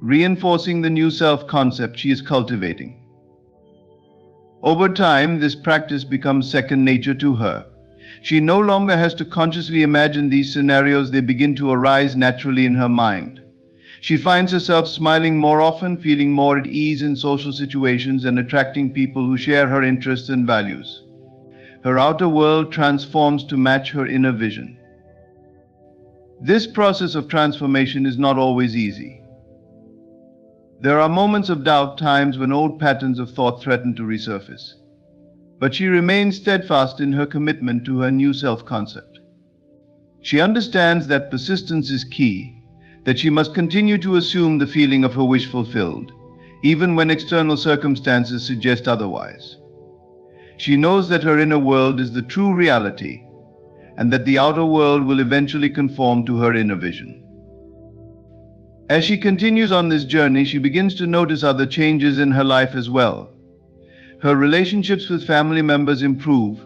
reinforcing the new self-concept she is cultivating. Over time, this practice becomes second nature to her. She no longer has to consciously imagine these scenarios, they begin to arise naturally in her mind. She finds herself smiling more often, feeling more at ease in social situations, and attracting people who share her interests and values. Her outer world transforms to match her inner vision. This process of transformation is not always easy. There are moments of doubt, times when old patterns of thought threaten to resurface. But she remains steadfast in her commitment to her new self-concept. She understands that persistence is key, that she must continue to assume the feeling of her wish fulfilled, even when external circumstances suggest otherwise. She knows that her inner world is the true reality, and that the outer world will eventually conform to her inner vision. As she continues on this journey, she begins to notice other changes in her life as well. Her relationships with family members improve,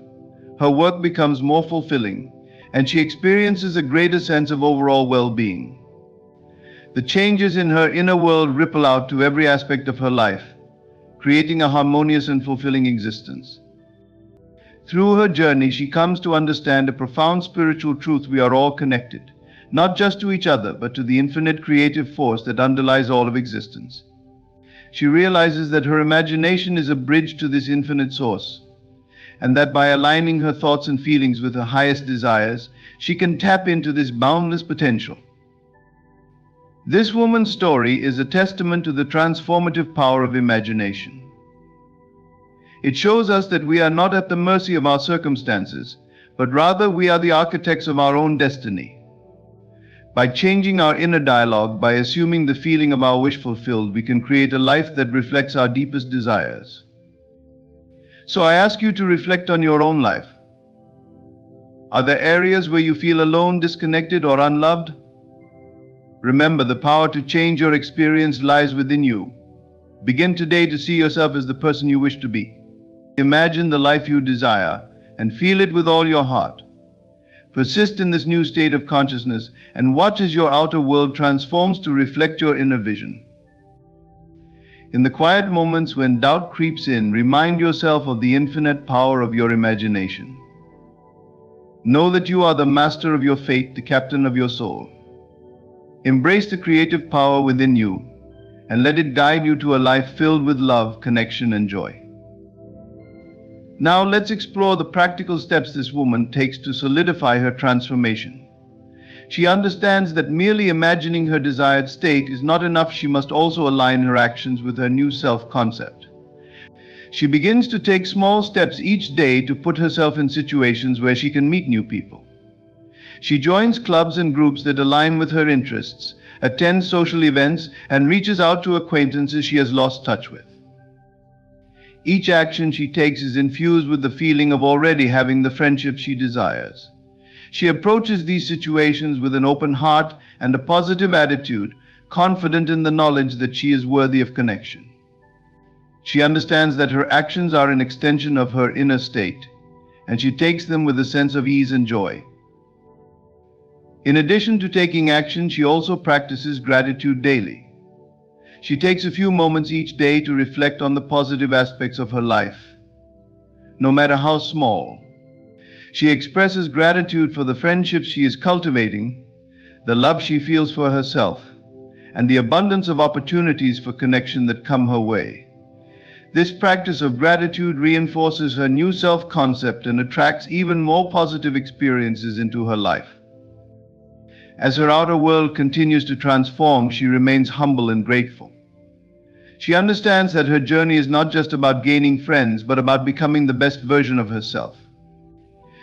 her work becomes more fulfilling, and she experiences a greater sense of overall well-being. The changes in her inner world ripple out to every aspect of her life, creating a harmonious and fulfilling existence. Through her journey, she comes to understand a profound spiritual truth: we are all connected, not just to each other, but to the infinite creative force that underlies all of existence. She realizes that her imagination is a bridge to this infinite source, and that by aligning her thoughts and feelings with her highest desires, she can tap into this boundless potential. This woman's story is a testament to the transformative power of imagination. It shows us that we are not at the mercy of our circumstances, but rather we are the architects of our own destiny. By changing our inner dialogue, by assuming the feeling of our wish fulfilled, we can create a life that reflects our deepest desires. So I ask you to reflect on your own life. Are there areas where you feel alone, disconnected, or unloved? Remember, the power to change your experience lies within you. Begin today to see yourself as the person you wish to be. Imagine the life you desire and feel it with all your heart. Persist in this new state of consciousness and watch as your outer world transforms to reflect your inner vision. In the quiet moments when doubt creeps in, remind yourself of the infinite power of your imagination. Know that you are the master of your fate, the captain of your soul. Embrace the creative power within you and let it guide you to a life filled with love, connection, and joy. Now let's explore the practical steps this woman takes to solidify her transformation. She understands that merely imagining her desired state is not enough. She must also align her actions with her new self-concept. She begins to take small steps each day to put herself in situations where she can meet new people. She joins clubs and groups that align with her interests, attends social events, and reaches out to acquaintances she has lost touch with. Each action she takes is infused with the feeling of already having the friendship she desires. She approaches these situations with an open heart and a positive attitude, confident in the knowledge that she is worthy of connection. She understands that her actions are an extension of her inner state, and she takes them with a sense of ease and joy. In addition to taking action, she also practices gratitude daily. She takes a few moments each day to reflect on the positive aspects of her life, no matter how small. She expresses gratitude for the friendships she is cultivating, the love she feels for herself, and the abundance of opportunities for connection that come her way. This practice of gratitude reinforces her new self-concept and attracts even more positive experiences into her life. As her outer world continues to transform, she remains humble and grateful. She understands that her journey is not just about gaining friends, but about becoming the best version of herself.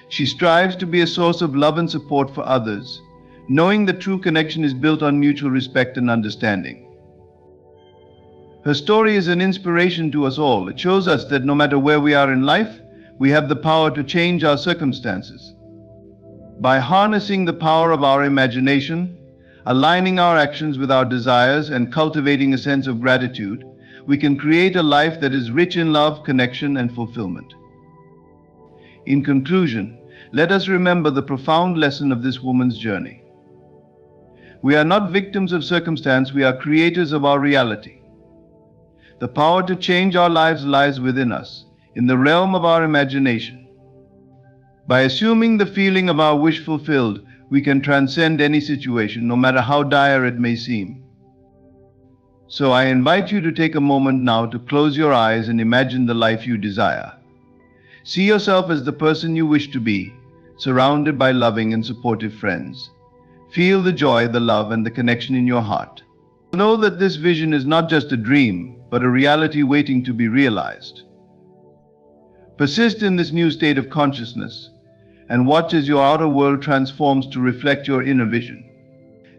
She strives to be a source of love and support for others, knowing that true connection is built on mutual respect and understanding. Her story is an inspiration to us all. It shows us that no matter where we are in life, we have the power to change our circumstances. By harnessing the power of our imagination, aligning our actions with our desires, and cultivating a sense of gratitude, we can create a life that is rich in love, connection, and fulfillment. In conclusion, let us remember the profound lesson of this woman's journey. We are not victims of circumstance, we are creators of our reality. The power to change our lives lies within us, in the realm of our imagination. By assuming the feeling of our wish fulfilled, we can transcend any situation, no matter how dire it may seem. So I invite you to take a moment now to close your eyes and imagine the life you desire. See yourself as the person you wish to be, surrounded by loving and supportive friends. Feel the joy, the love, and the connection in your heart. Know that this vision is not just a dream, but a reality waiting to be realized. Persist in this new state of consciousness and watch as your outer world transforms to reflect your inner vision.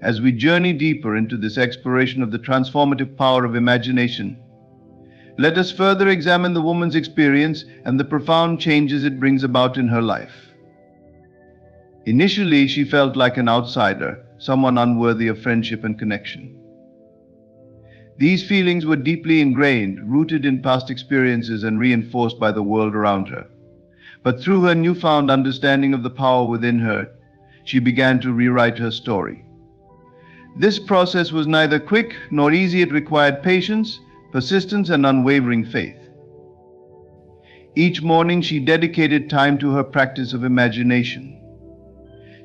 As we journey deeper into this exploration of the transformative power of imagination, let us further examine the woman's experience and the profound changes it brings about in her life. Initially, she felt like an outsider, someone unworthy of friendship and connection. These feelings were deeply ingrained, rooted in past experiences and reinforced by the world around her. But through her newfound understanding of the power within her, she began to rewrite her story. This process was neither quick nor easy. It required patience, persistence, and unwavering faith. Each morning she dedicated time to her practice of imagination.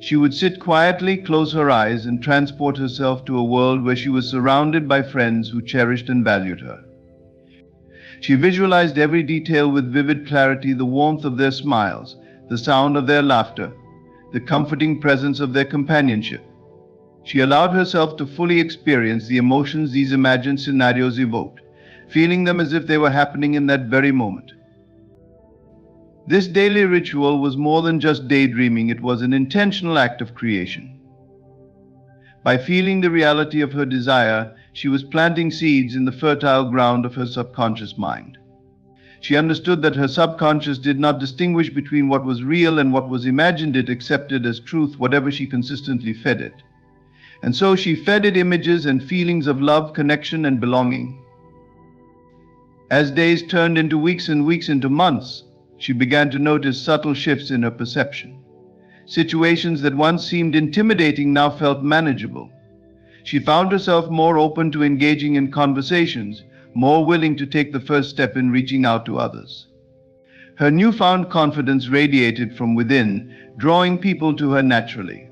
She would sit quietly, close her eyes, and transport herself to a world where she was surrounded by friends who cherished and valued her. She visualized every detail with vivid clarity, the warmth of their smiles, the sound of their laughter, the comforting presence of their companionship. She allowed herself to fully experience the emotions these imagined scenarios evoked, feeling them as if they were happening in that very moment. This daily ritual was more than just daydreaming, it was an intentional act of creation. By feeling the reality of her desire, she was planting seeds in the fertile ground of her subconscious mind. She understood that her subconscious did not distinguish between what was real and what was imagined. It accepted as truth whatever she consistently fed it. And so she fed it images and feelings of love, connection, and belonging. As days turned into weeks and weeks into months, she began to notice subtle shifts in her perception. Situations that once seemed intimidating now felt manageable. She found herself more open to engaging in conversations, more willing to take the first step in reaching out to others. Her newfound confidence radiated from within, drawing people to her naturally.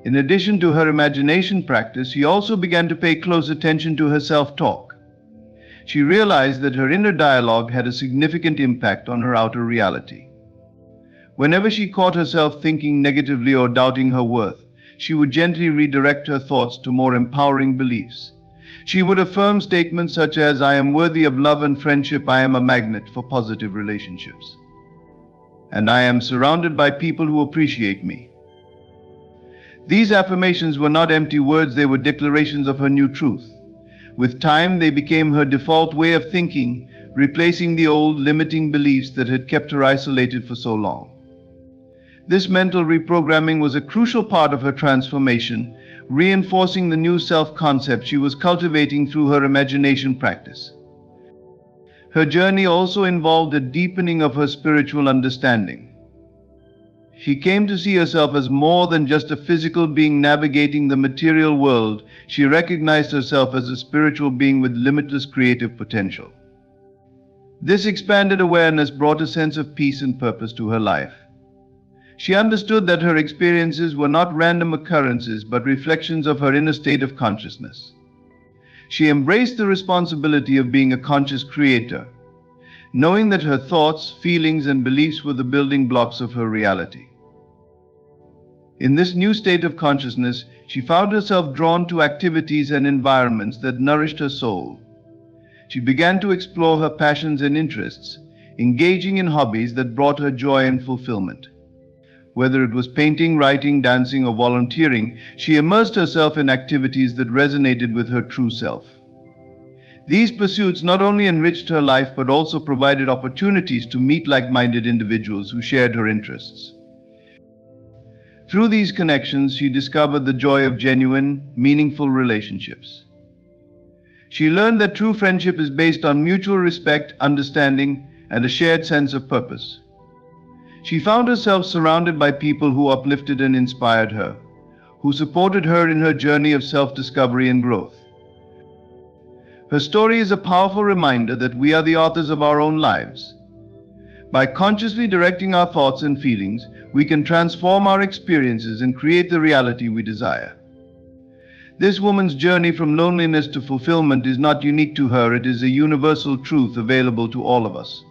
In addition to her imagination practice, she also began to pay close attention to her self-talk. She realized that her inner dialogue had a significant impact on her outer reality. Whenever she caught herself thinking negatively or doubting her worth, she would gently redirect her thoughts to more empowering beliefs. She would affirm statements such as, "I am worthy of love and friendship, I am a magnet for positive relationships, and I am surrounded by people who appreciate me." These affirmations were not empty words, they were declarations of her new truth. With time, they became her default way of thinking, replacing the old limiting beliefs that had kept her isolated for so long. This mental reprogramming was a crucial part of her transformation, reinforcing the new self-concept she was cultivating through her imagination practice. Her journey also involved a deepening of her spiritual understanding. She came to see herself as more than just a physical being navigating the material world. She recognized herself as a spiritual being with limitless creative potential. This expanded awareness brought a sense of peace and purpose to her life. She understood that her experiences were not random occurrences, but reflections of her inner state of consciousness. She embraced the responsibility of being a conscious creator, knowing that her thoughts, feelings, and beliefs were the building blocks of her reality. In this new state of consciousness, she found herself drawn to activities and environments that nourished her soul. She began to explore her passions and interests, engaging in hobbies that brought her joy and fulfillment. Whether it was painting, writing, dancing, or volunteering, she immersed herself in activities that resonated with her true self. These pursuits not only enriched her life but also provided opportunities to meet like-minded individuals who shared her interests. Through these connections, she discovered the joy of genuine, meaningful relationships. She learned that true friendship is based on mutual respect, understanding, and a shared sense of purpose. She found herself surrounded by people who uplifted and inspired her, who supported her in her journey of self-discovery and growth. Her story is a powerful reminder that we are the authors of our own lives. By consciously directing our thoughts and feelings, we can transform our experiences and create the reality we desire. This woman's journey from loneliness to fulfillment is not unique to her, it is a universal truth available to all of us.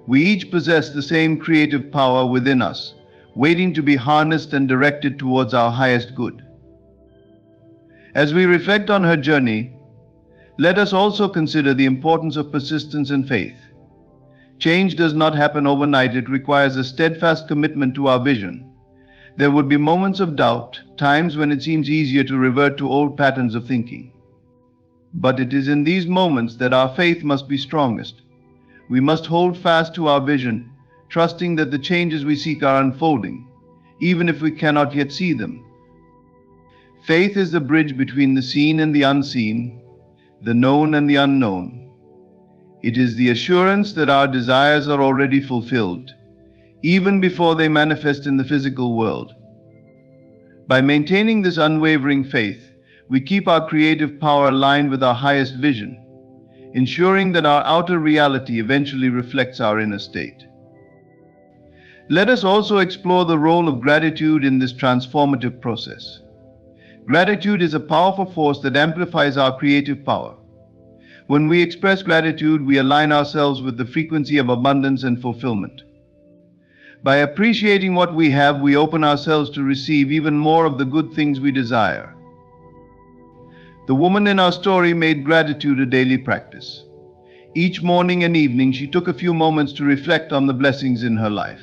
We each possess the same creative power within us, waiting to be harnessed and directed towards our highest good. As we reflect on her journey, let us also consider the importance of persistence and faith. Change does not happen overnight, it requires a steadfast commitment to our vision. There would be moments of doubt, times when it seems easier to revert to old patterns of thinking. But it is in these moments that our faith must be strongest. We must hold fast to our vision, trusting that the changes we seek are unfolding, even if we cannot yet see them. Faith is the bridge between the seen and the unseen, the known and the unknown. It is the assurance that our desires are already fulfilled, even before they manifest in the physical world. By maintaining this unwavering faith, we keep our creative power aligned with our highest vision, ensuring that our outer reality eventually reflects our inner state. Let us also explore the role of gratitude in this transformative process. Gratitude is a powerful force that amplifies our creative power. When we express gratitude, we align ourselves with the frequency of abundance and fulfillment. By appreciating what we have, we open ourselves to receive even more of the good things we desire. The woman in our story made gratitude a daily practice. Each morning and evening, she took a few moments to reflect on the blessings in her life.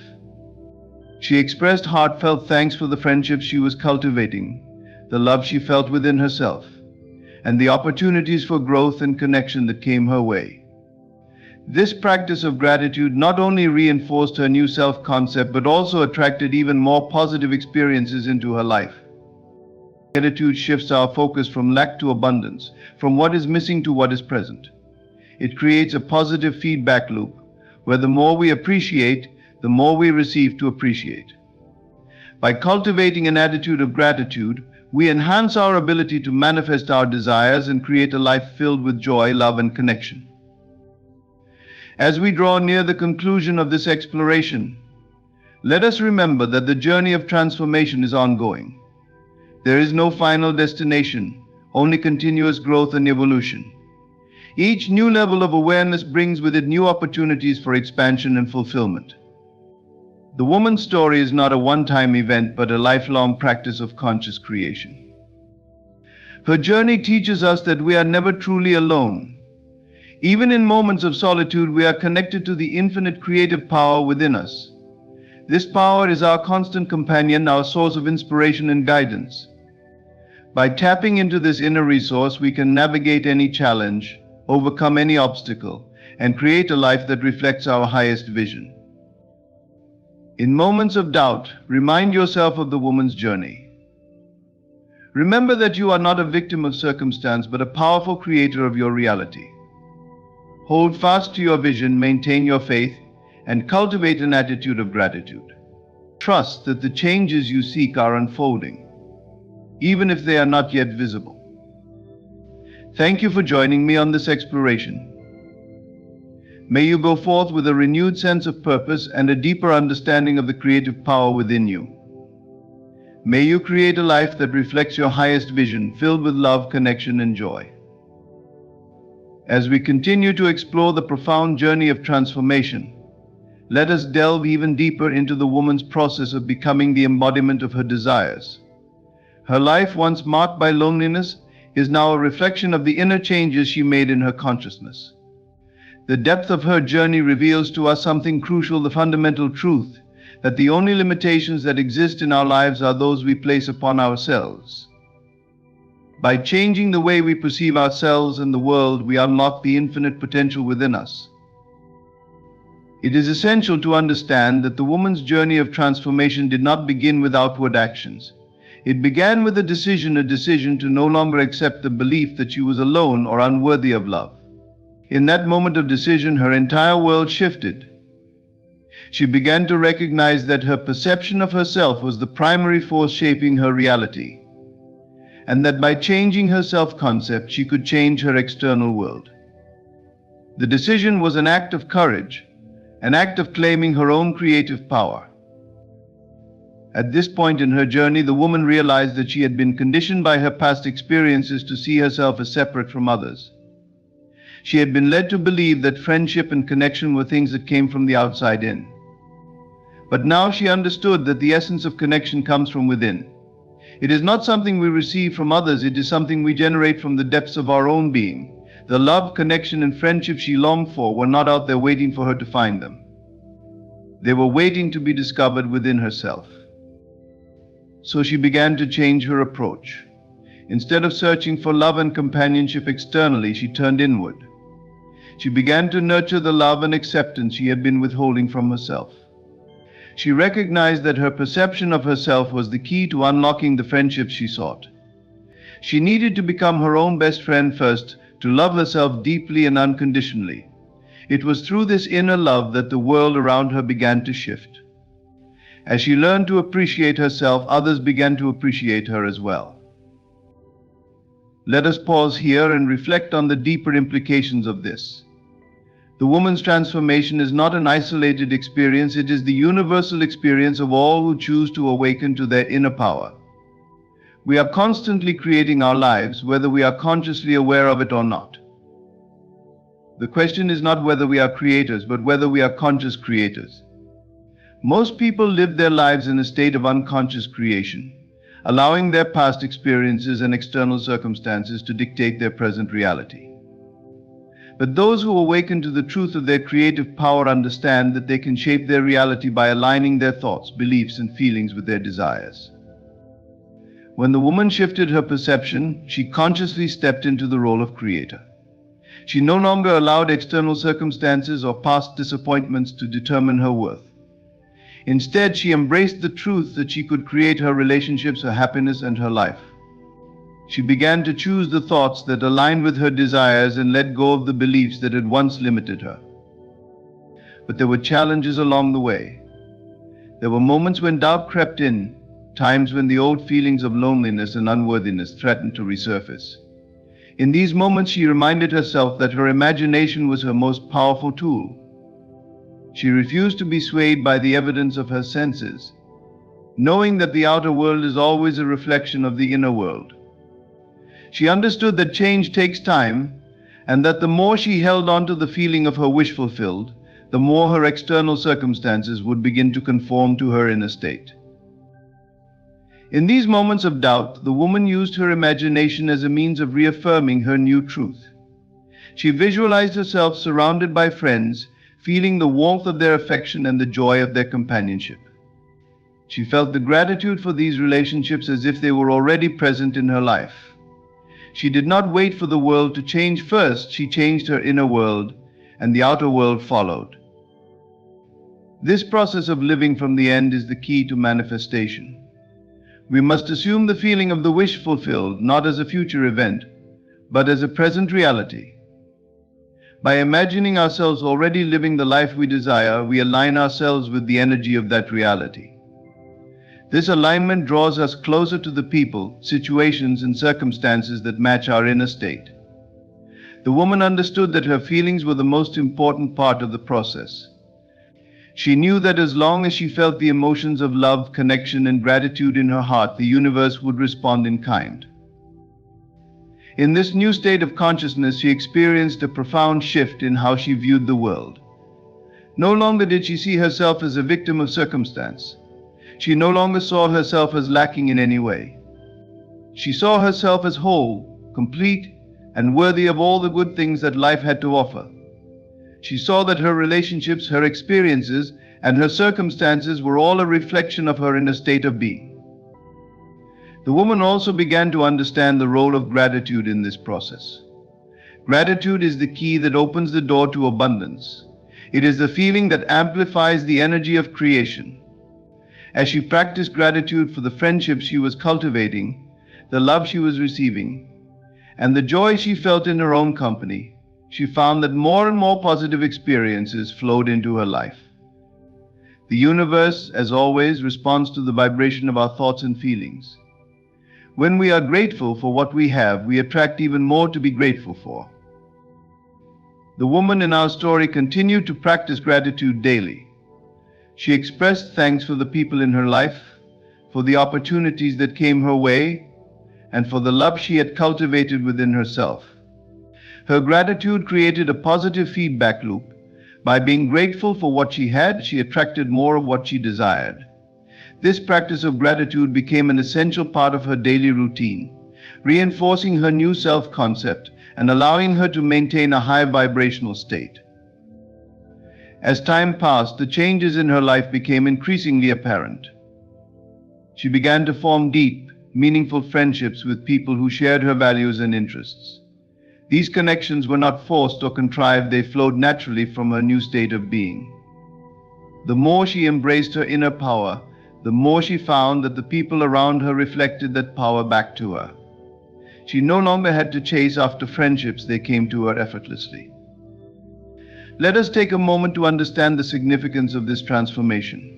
She expressed heartfelt thanks for the friendships she was cultivating, the love she felt within herself, and the opportunities for growth and connection that came her way. This practice of gratitude not only reinforced her new self-concept, but also attracted even more positive experiences into her life. Gratitude shifts our focus from lack to abundance, from what is missing to what is present. It creates a positive feedback loop, where the more we appreciate, the more we receive to appreciate. By cultivating an attitude of gratitude, we enhance our ability to manifest our desires and create a life filled with joy, love, and connection. As we draw near the conclusion of this exploration, let us remember that the journey of transformation is ongoing. There is no final destination, only continuous growth and evolution. Each new level of awareness brings with it new opportunities for expansion and fulfillment. The woman's story is not a one-time event, but a lifelong practice of conscious creation. Her journey teaches us that we are never truly alone. Even in moments of solitude, we are connected to the infinite creative power within us. This power is our constant companion, our source of inspiration and guidance. By tapping into this inner resource, we can navigate any challenge, overcome any obstacle, and create a life that reflects our highest vision. In moments of doubt, remind yourself of the woman's journey. Remember that you are not a victim of circumstance, but a powerful creator of your reality. Hold fast to your vision, maintain your faith, and cultivate an attitude of gratitude. Trust that the changes you seek are unfolding, even if they are not yet visible. Thank you for joining me on this exploration. May you go forth with a renewed sense of purpose and a deeper understanding of the creative power within you. May you create a life that reflects your highest vision, filled with love, connection, and joy. As we continue to explore the profound journey of transformation, let us delve even deeper into the woman's process of becoming the embodiment of her desires. Her life, once marked by loneliness, is now a reflection of the inner changes she made in her consciousness. The depth of her journey reveals to us something crucial, the fundamental truth that the only limitations that exist in our lives are those we place upon ourselves. By changing the way we perceive ourselves and the world, we unlock the infinite potential within us. It is essential to understand that the woman's journey of transformation did not begin with outward actions. It began with a decision to no longer accept the belief that she was alone or unworthy of love. In that moment of decision, her entire world shifted. She began to recognize that her perception of herself was the primary force shaping her reality, and that by changing her self-concept, she could change her external world. The decision was an act of courage, an act of claiming her own creative power. At this point in her journey, the woman realized that she had been conditioned by her past experiences to see herself as separate from others. She had been led to believe that friendship and connection were things that came from the outside in. But now she understood that the essence of connection comes from within. It is not something we receive from others, it is something we generate from the depths of our own being. The love, connection, and friendship she longed for were not out there waiting for her to find them. They were waiting to be discovered within herself. So she began to change her approach. Instead of searching for love and companionship externally, she turned inward. She began to nurture the love and acceptance she had been withholding from herself. She recognized that her perception of herself was the key to unlocking the friendships she sought. She needed to become her own best friend first, to love herself deeply and unconditionally. It was through this inner love that the world around her began to shift. As she learned to appreciate herself, others began to appreciate her as well. Let us pause here and reflect on the deeper implications of this. The woman's transformation is not an isolated experience, it is the universal experience of all who choose to awaken to their inner power. We are constantly creating our lives, whether we are consciously aware of it or not. The question is not whether we are creators, but whether we are conscious creators. Most people live their lives in a state of unconscious creation, allowing their past experiences and external circumstances to dictate their present reality. But those who awaken to the truth of their creative power understand that they can shape their reality by aligning their thoughts, beliefs, and feelings with their desires. When the woman shifted her perception, she consciously stepped into the role of creator. She no longer allowed external circumstances or past disappointments to determine her worth. Instead, she embraced the truth that she could create her relationships, her happiness, and her life. She began to choose the thoughts that aligned with her desires and let go of the beliefs that had once limited her. But there were challenges along the way. There were moments when doubt crept in, times when the old feelings of loneliness and unworthiness threatened to resurface. In these moments, she reminded herself that her imagination was her most powerful tool. She refused to be swayed by the evidence of her senses, knowing that the outer world is always a reflection of the inner world. She understood that change takes time, and that the more she held on to the feeling of her wish fulfilled, the more her external circumstances would begin to conform to her inner state. In these moments of doubt, the woman used her imagination as a means of reaffirming her new truth. She visualized herself surrounded by friends, feeling the warmth of their affection and the joy of their companionship. She felt the gratitude for these relationships as if they were already present in her life. She did not wait for the world to change first, she changed her inner world, and the outer world followed. This process of living from the end is the key to manifestation. We must assume the feeling of the wish fulfilled not as a future event, but as a present reality. By imagining ourselves already living the life we desire, we align ourselves with the energy of that reality. This alignment draws us closer to the people, situations, and circumstances that match our inner state. The woman understood that her feelings were the most important part of the process. She knew that as long as she felt the emotions of love, connection, and gratitude in her heart, the universe would respond in kind. In this new state of consciousness, she experienced a profound shift in how she viewed the world. No longer did she see herself as a victim of circumstance. She no longer saw herself as lacking in any way. She saw herself as whole, complete, and worthy of all the good things that life had to offer. She saw that her relationships, her experiences, and her circumstances were all a reflection of her inner state of being. The woman also began to understand the role of gratitude in this process. Gratitude is the key that opens the door to abundance. It is the feeling that amplifies the energy of creation. As she practiced gratitude for the friendships she was cultivating, the love she was receiving, and the joy she felt in her own company, she found that more and more positive experiences flowed into her life. The universe, as always, responds to the vibration of our thoughts and feelings. When we are grateful for what we have, we attract even more to be grateful for. The woman in our story continued to practice gratitude daily. She expressed thanks for the people in her life, for the opportunities that came her way, and for the love she had cultivated within herself. Her gratitude created a positive feedback loop. By being grateful for what she had, she attracted more of what she desired. This practice of gratitude became an essential part of her daily routine, reinforcing her new self-concept and allowing her to maintain a high vibrational state. As time passed, the changes in her life became increasingly apparent. She began to form deep, meaningful friendships with people who shared her values and interests. These connections were not forced or contrived, they flowed naturally from her new state of being. The more she embraced her inner power, the more she found that the people around her reflected that power back to her. She no longer had to chase after friendships, they came to her effortlessly. Let us take a moment to understand the significance of this transformation.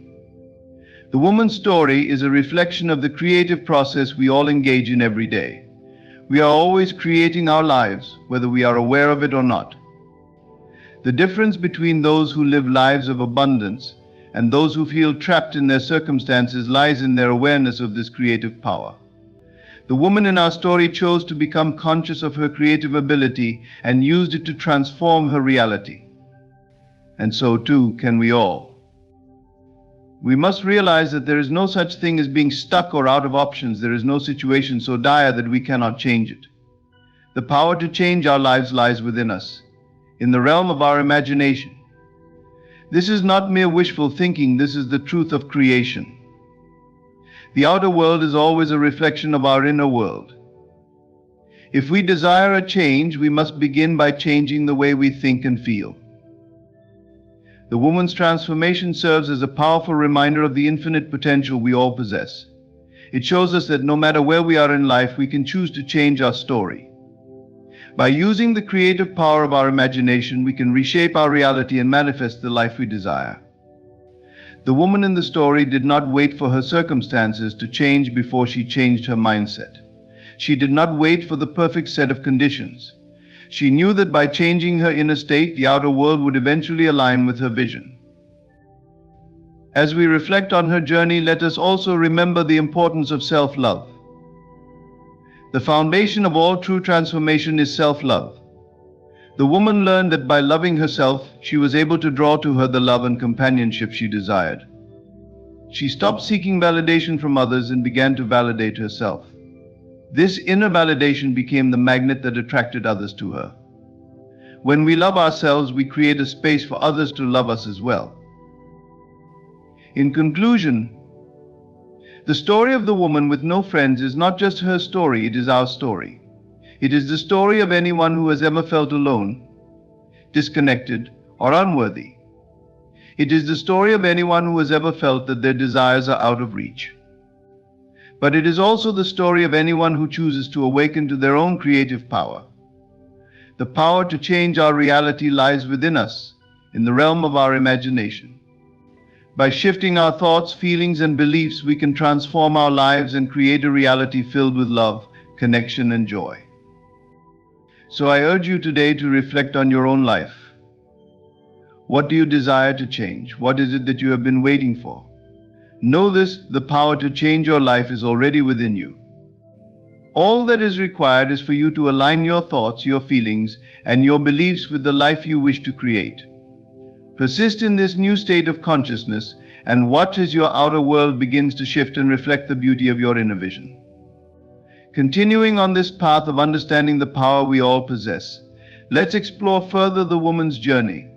The woman's story is a reflection of the creative process we all engage in every day. We are always creating our lives, whether we are aware of it or not. The difference between those who live lives of abundance and those who feel trapped in their circumstances lies in their awareness of this creative power. The woman in our story chose to become conscious of her creative ability and used it to transform her reality. And so too can we all. We must realize that there is no such thing as being stuck or out of options. There is no situation so dire that we cannot change it. The power to change our lives lies within us, in the realm of our imagination. This is not mere wishful thinking, this is the truth of creation. The outer world is always a reflection of our inner world. If we desire a change, we must begin by changing the way we think and feel. The woman's transformation serves as a powerful reminder of the infinite potential we all possess. It shows us that no matter where we are in life, we can choose to change our story. By using the creative power of our imagination, we can reshape our reality and manifest the life we desire. The woman in the story did not wait for her circumstances to change before she changed her mindset. She did not wait for the perfect set of conditions. She knew that by changing her inner state, the outer world would eventually align with her vision. As we reflect on her journey, let us also remember the importance of self-love. The foundation of all true transformation is self-love. The woman learned that by loving herself, she was able to draw to her the love and companionship she desired. She stopped seeking validation from others and began to validate herself. This inner validation became the magnet that attracted others to her. When we love ourselves, we create a space for others to love us as well. In conclusion, the story of the woman with no friends is not just her story, it is our story. It is the story of anyone who has ever felt alone, disconnected, or unworthy. It is the story of anyone who has ever felt that their desires are out of reach. But it is also the story of anyone who chooses to awaken to their own creative power. The power to change our reality lies within us, in the realm of our imagination. By shifting our thoughts, feelings, and beliefs, we can transform our lives and create a reality filled with love, connection, and joy. So I urge you today to reflect on your own life. What do you desire to change? What is it that you have been waiting for? Know this, the power to change your life is already within you. All that is required is for you to align your thoughts, your feelings, and your beliefs with the life you wish to create. Persist in this new state of consciousness and watch as your outer world begins to shift and reflect the beauty of your inner vision. Continuing on this path of understanding the power we all possess, let's explore further the woman's journey,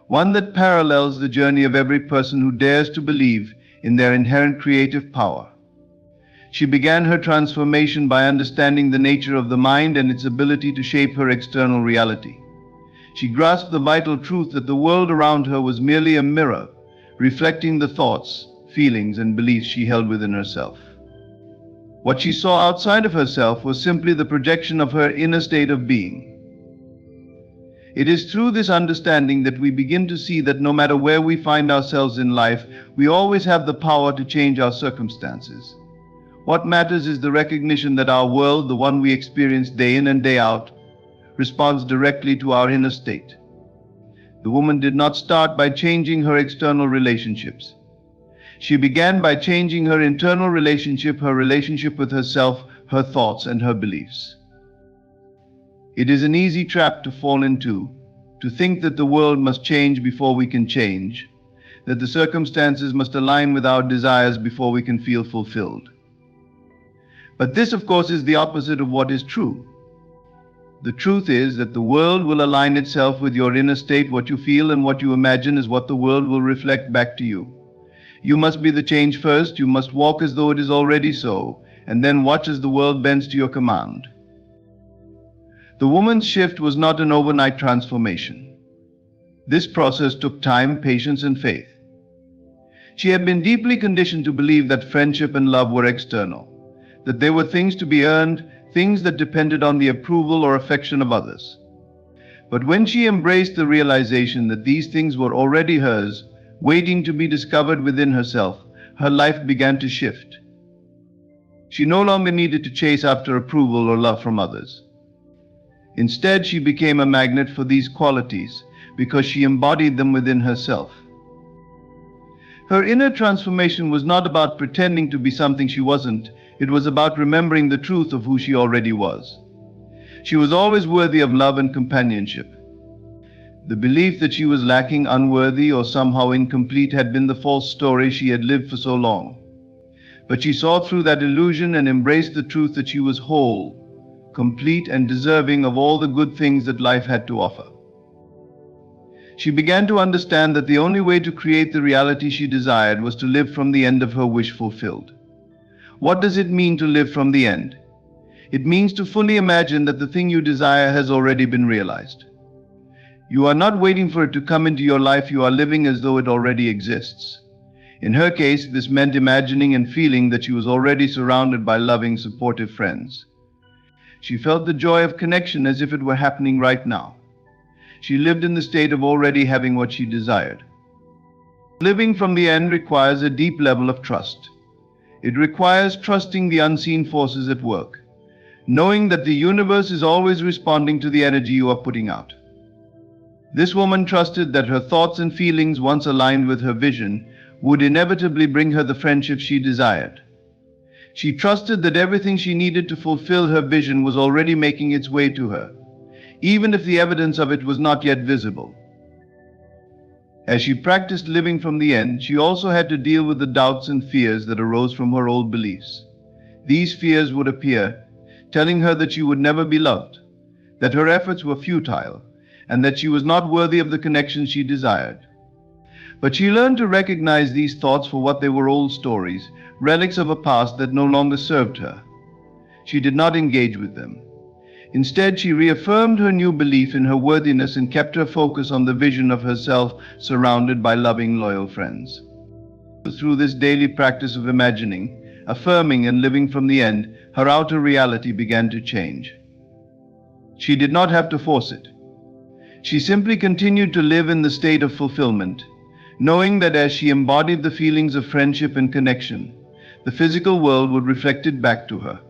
one that parallels the journey of every person who dares to believe in their inherent creative power. She began her transformation by understanding the nature of the mind and its ability to shape her external reality. She grasped the vital truth that the world around her was merely a mirror, reflecting the thoughts, feelings, and beliefs she held within herself. What she saw outside of herself was simply the projection of her inner state of being. It is through this understanding that we begin to see that no matter where we find ourselves in life, we always have the power to change our circumstances. What matters is the recognition that our world, the one we experience day in and day out, responds directly to our inner state. The woman did not start by changing her external relationships. She began by changing her internal relationship, her relationship with herself, her thoughts, and her beliefs. It is an easy trap to fall into, to think that the world must change before we can change, that the circumstances must align with our desires before we can feel fulfilled. But this, of course, is the opposite of what is true. The truth is that the world will align itself with your inner state. What you feel and what you imagine is what the world will reflect back to you. You must be the change first. You must walk as though it is already so, and then watch as the world bends to your command. The woman's shift was not an overnight transformation. This process took time, patience, and faith. She had been deeply conditioned to believe that friendship and love were external, that they were things to be earned, things that depended on the approval or affection of others. But when she embraced the realization that these things were already hers, waiting to be discovered within herself, her life began to shift. She no longer needed to chase after approval or love from others. Instead, she became a magnet for these qualities because she embodied them within herself. Her inner transformation was not about pretending to be something she wasn't. It was about remembering the truth of who she already was. She was always worthy of love and companionship. The belief that she was lacking, unworthy, or somehow incomplete had been the false story she had lived for so long. But she saw through that illusion and embraced the truth that she was whole, complete, and deserving of all the good things that life had to offer. She began to understand that the only way to create the reality she desired was to live from the end of her wish fulfilled. What does it mean to live from the end? It means to fully imagine that the thing you desire has already been realized. You are not waiting for it to come into your life, you are living as though it already exists. In her case, this meant imagining and feeling that she was already surrounded by loving, supportive friends. She felt the joy of connection as if it were happening right now. She lived in the state of already having what she desired. Living from the end requires a deep level of trust. It requires trusting the unseen forces at work, knowing that the universe is always responding to the energy you are putting out. This woman trusted that her thoughts and feelings, once aligned with her vision, would inevitably bring her the friendship she desired. She trusted that everything she needed to fulfill her vision was already making its way to her, even if the evidence of it was not yet visible. As she practiced living from the end, she also had to deal with the doubts and fears that arose from her old beliefs. These fears would appear, telling her that she would never be loved, that her efforts were futile, and that she was not worthy of the connection she desired. But she learned to recognize these thoughts for what they were: old stories, relics of a past that no longer served her. She did not engage with them. Instead, she reaffirmed her new belief in her worthiness and kept her focus on the vision of herself surrounded by loving, loyal friends. Through this daily practice of imagining, affirming, and living from the end, her outer reality began to change. She did not have to force it. She simply continued to live in the state of fulfillment, knowing that as she embodied the feelings of friendship and connection, the physical world would reflect it back to her.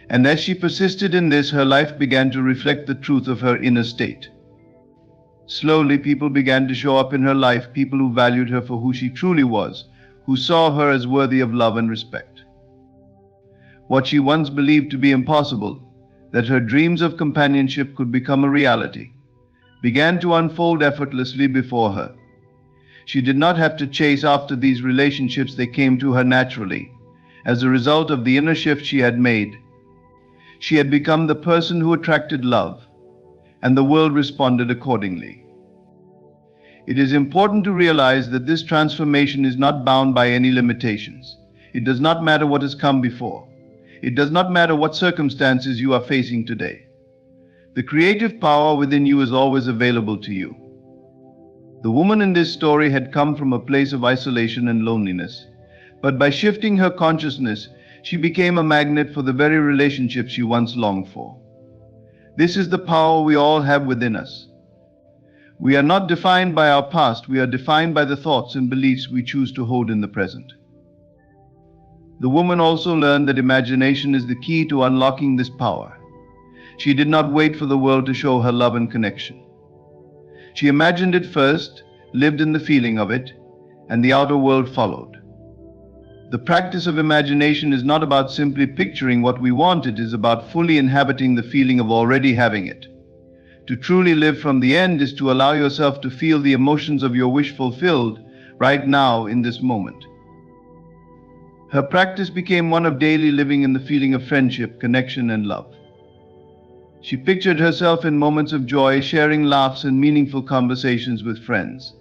And as she persisted in this, her life began to reflect the truth of her inner state. Slowly, people began to show up in her life, people who valued her for who she truly was, who saw her as worthy of love and respect. What she once believed to be impossible, that her dreams of companionship could become a reality, began to unfold effortlessly before her. She did not have to chase after these relationships, they came to her naturally. As a result of the inner shift she had made, she had become the person who attracted love, and the world responded accordingly. It is important to realize that this transformation is not bound by any limitations. It does not matter what has come before. It does not matter what circumstances you are facing today. The creative power within you is always available to you. The woman in this story had come from a place of isolation and loneliness, but by shifting her consciousness, she became a magnet for the very relationship she once longed for. This is the power we all have within us. We are not defined by our past, we are defined by the thoughts and beliefs we choose to hold in the present. The woman also learned that imagination is the key to unlocking this power. She did not wait for the world to show her love and connection. She imagined it first, lived in the feeling of it, and the outer world followed. The practice of imagination is not about simply picturing what we want, it is about fully inhabiting the feeling of already having it. To truly live from the end is to allow yourself to feel the emotions of your wish fulfilled right now in this moment. Her practice became one of daily living in the feeling of friendship, connection, and love. She pictured herself in moments of joy, sharing laughs and meaningful conversations with friends.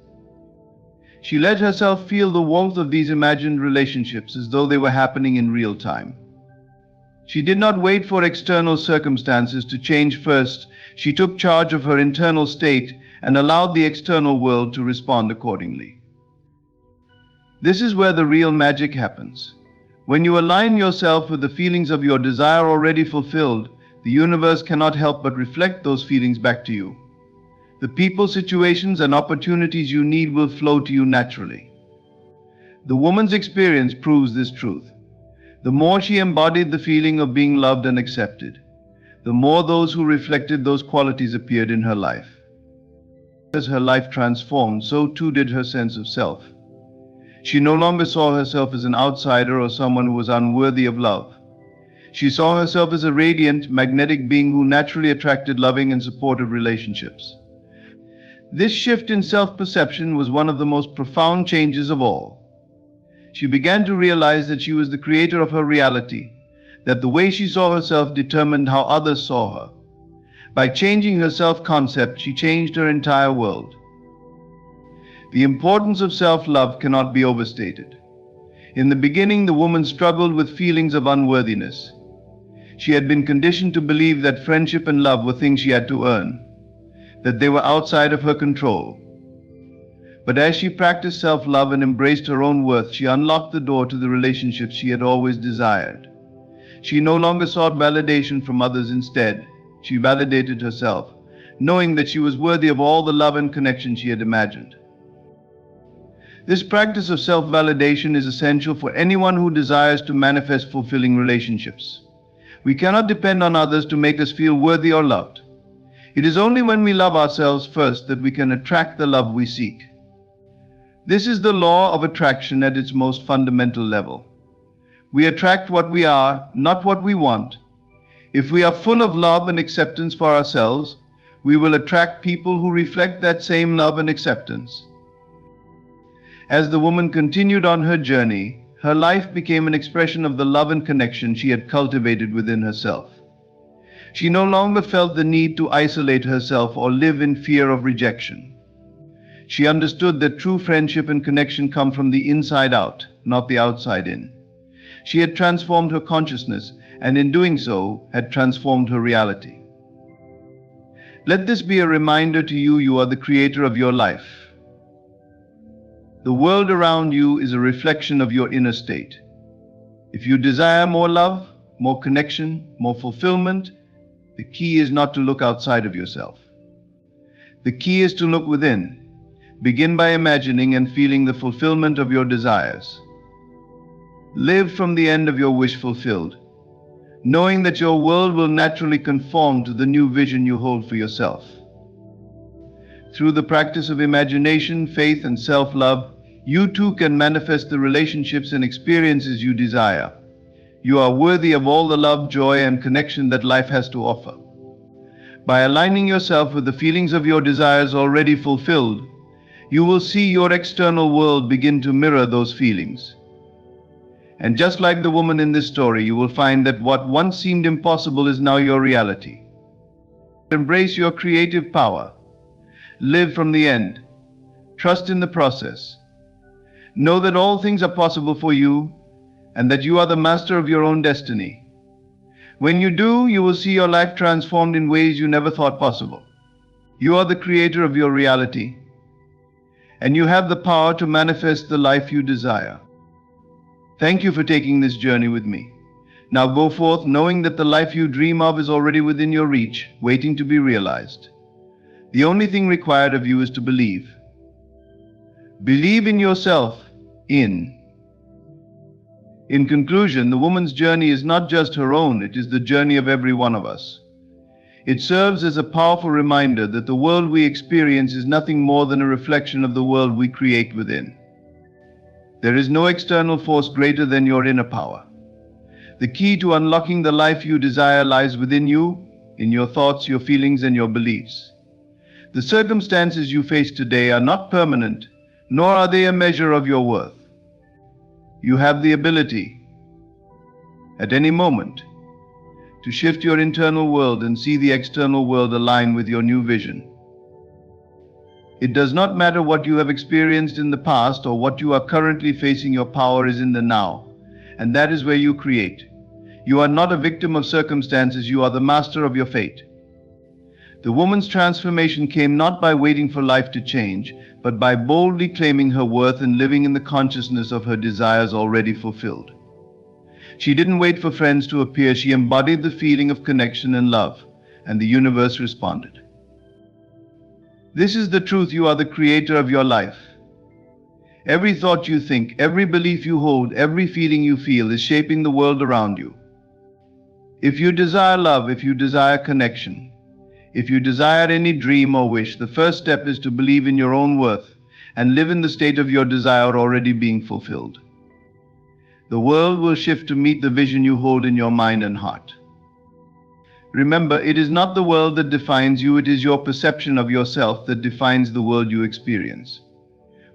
She let herself feel the warmth of these imagined relationships as though they were happening in real time. She did not wait for external circumstances to change first. She took charge of her internal state and allowed the external world to respond accordingly. This is where the real magic happens. When you align yourself with the feelings of your desire already fulfilled, the universe cannot help but reflect those feelings back to you. The people, situations, and opportunities you need will flow to you naturally. The woman's experience proves this truth. The more she embodied the feeling of being loved and accepted, the more those who reflected those qualities appeared in her life. As her life transformed, so too did her sense of self. She no longer saw herself as an outsider or someone who was unworthy of love. She saw herself as a radiant, magnetic being who naturally attracted loving and supportive relationships. This shift in self-perception was one of the most profound changes of all. She began to realize that she was the creator of her reality, that the way she saw herself determined how others saw her. By changing her self-concept, she changed her entire world. The importance of self-love cannot be overstated. In the beginning, the woman struggled with feelings of unworthiness. She had been conditioned to believe that friendship and love were things she had to earn, that they were outside of her control. But as she practiced self-love and embraced her own worth, she unlocked the door to the relationships she had always desired. She no longer sought validation from others. Instead, she validated herself, knowing that she was worthy of all the love and connection she had imagined. This practice of self-validation is essential for anyone who desires to manifest fulfilling relationships. We cannot depend on others to make us feel worthy or loved. It is only when we love ourselves first that we can attract the love we seek. This is the law of attraction at its most fundamental level. We attract what we are, not what we want. If we are full of love and acceptance for ourselves, we will attract people who reflect that same love and acceptance. As the woman continued on her journey, her life became an expression of the love and connection she had cultivated within herself. She no longer felt the need to isolate herself or live in fear of rejection. She understood that true friendship and connection come from the inside out, not the outside in. She had transformed her consciousness, and in doing so, had transformed her reality. Let this be a reminder to you: you are the creator of your life. The world around you is a reflection of your inner state. If you desire more love, more connection, more fulfillment, the key is not to look outside of yourself. The key is to look within. Begin by imagining and feeling the fulfillment of your desires. Live from the end of your wish fulfilled, knowing that your world will naturally conform to the new vision you hold for yourself. Through the practice of imagination, faith, and self-love, you too can manifest the relationships and experiences you desire. You are worthy of all the love, joy, and connection that life has to offer. By aligning yourself with the feelings of your desires already fulfilled, you will see your external world begin to mirror those feelings. And just like the woman in this story, you will find that what once seemed impossible is now your reality. Embrace your creative power. Live from the end. Trust in the process. Know that all things are possible for you, and that you are the master of your own destiny. When you do, you will see your life transformed in ways you never thought possible. You are the creator of your reality, and you have the power to manifest the life you desire. Thank you for taking this journey with me. Now go forth knowing that the life you dream of is already within your reach, waiting to be realized. The only thing required of you is to believe. Believe in yourself. In conclusion, the woman's journey is not just her own, it is the journey of every one of us. It serves as a powerful reminder that the world we experience is nothing more than a reflection of the world we create within. There is no external force greater than your inner power. The key to unlocking the life you desire lies within you, in your thoughts, your feelings, and your beliefs. The circumstances you face today are not permanent, nor are they a measure of your worth. You have the ability, at any moment, to shift your internal world and see the external world align with your new vision. It does not matter what you have experienced in the past or what you are currently facing. Your power is in the now, and that is where you create. You are not a victim of circumstances, you are the master of your fate. The woman's transformation came not by waiting for life to change, but by boldly claiming her worth and living in the consciousness of her desires already fulfilled. She didn't wait for friends to appear, she embodied the feeling of connection and love, and the universe responded. This is the truth: you are the creator of your life. Every thought you think, every belief you hold, every feeling you feel is shaping the world around you. If you desire love, if you desire connection, if you desire any dream or wish, the first step is to believe in your own worth and live in the state of your desire already being fulfilled. The world will shift to meet the vision you hold in your mind and heart. Remember, it is not the world that defines you, it is your perception of yourself that defines the world you experience.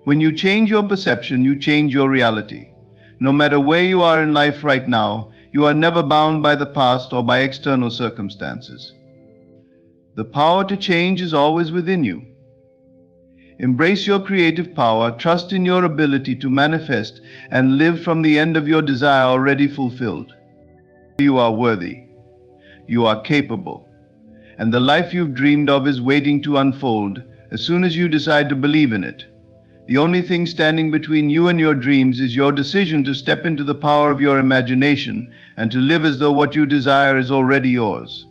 When you change your perception, you change your reality. No matter where you are in life right now, you are never bound by the past or by external circumstances. The power to change is always within you. Embrace your creative power, trust in your ability to manifest, and live from the end of your desire already fulfilled. You are worthy. You are capable. And the life you've dreamed of is waiting to unfold as soon as you decide to believe in it. The only thing standing between you and your dreams is your decision to step into the power of your imagination and to live as though what you desire is already yours.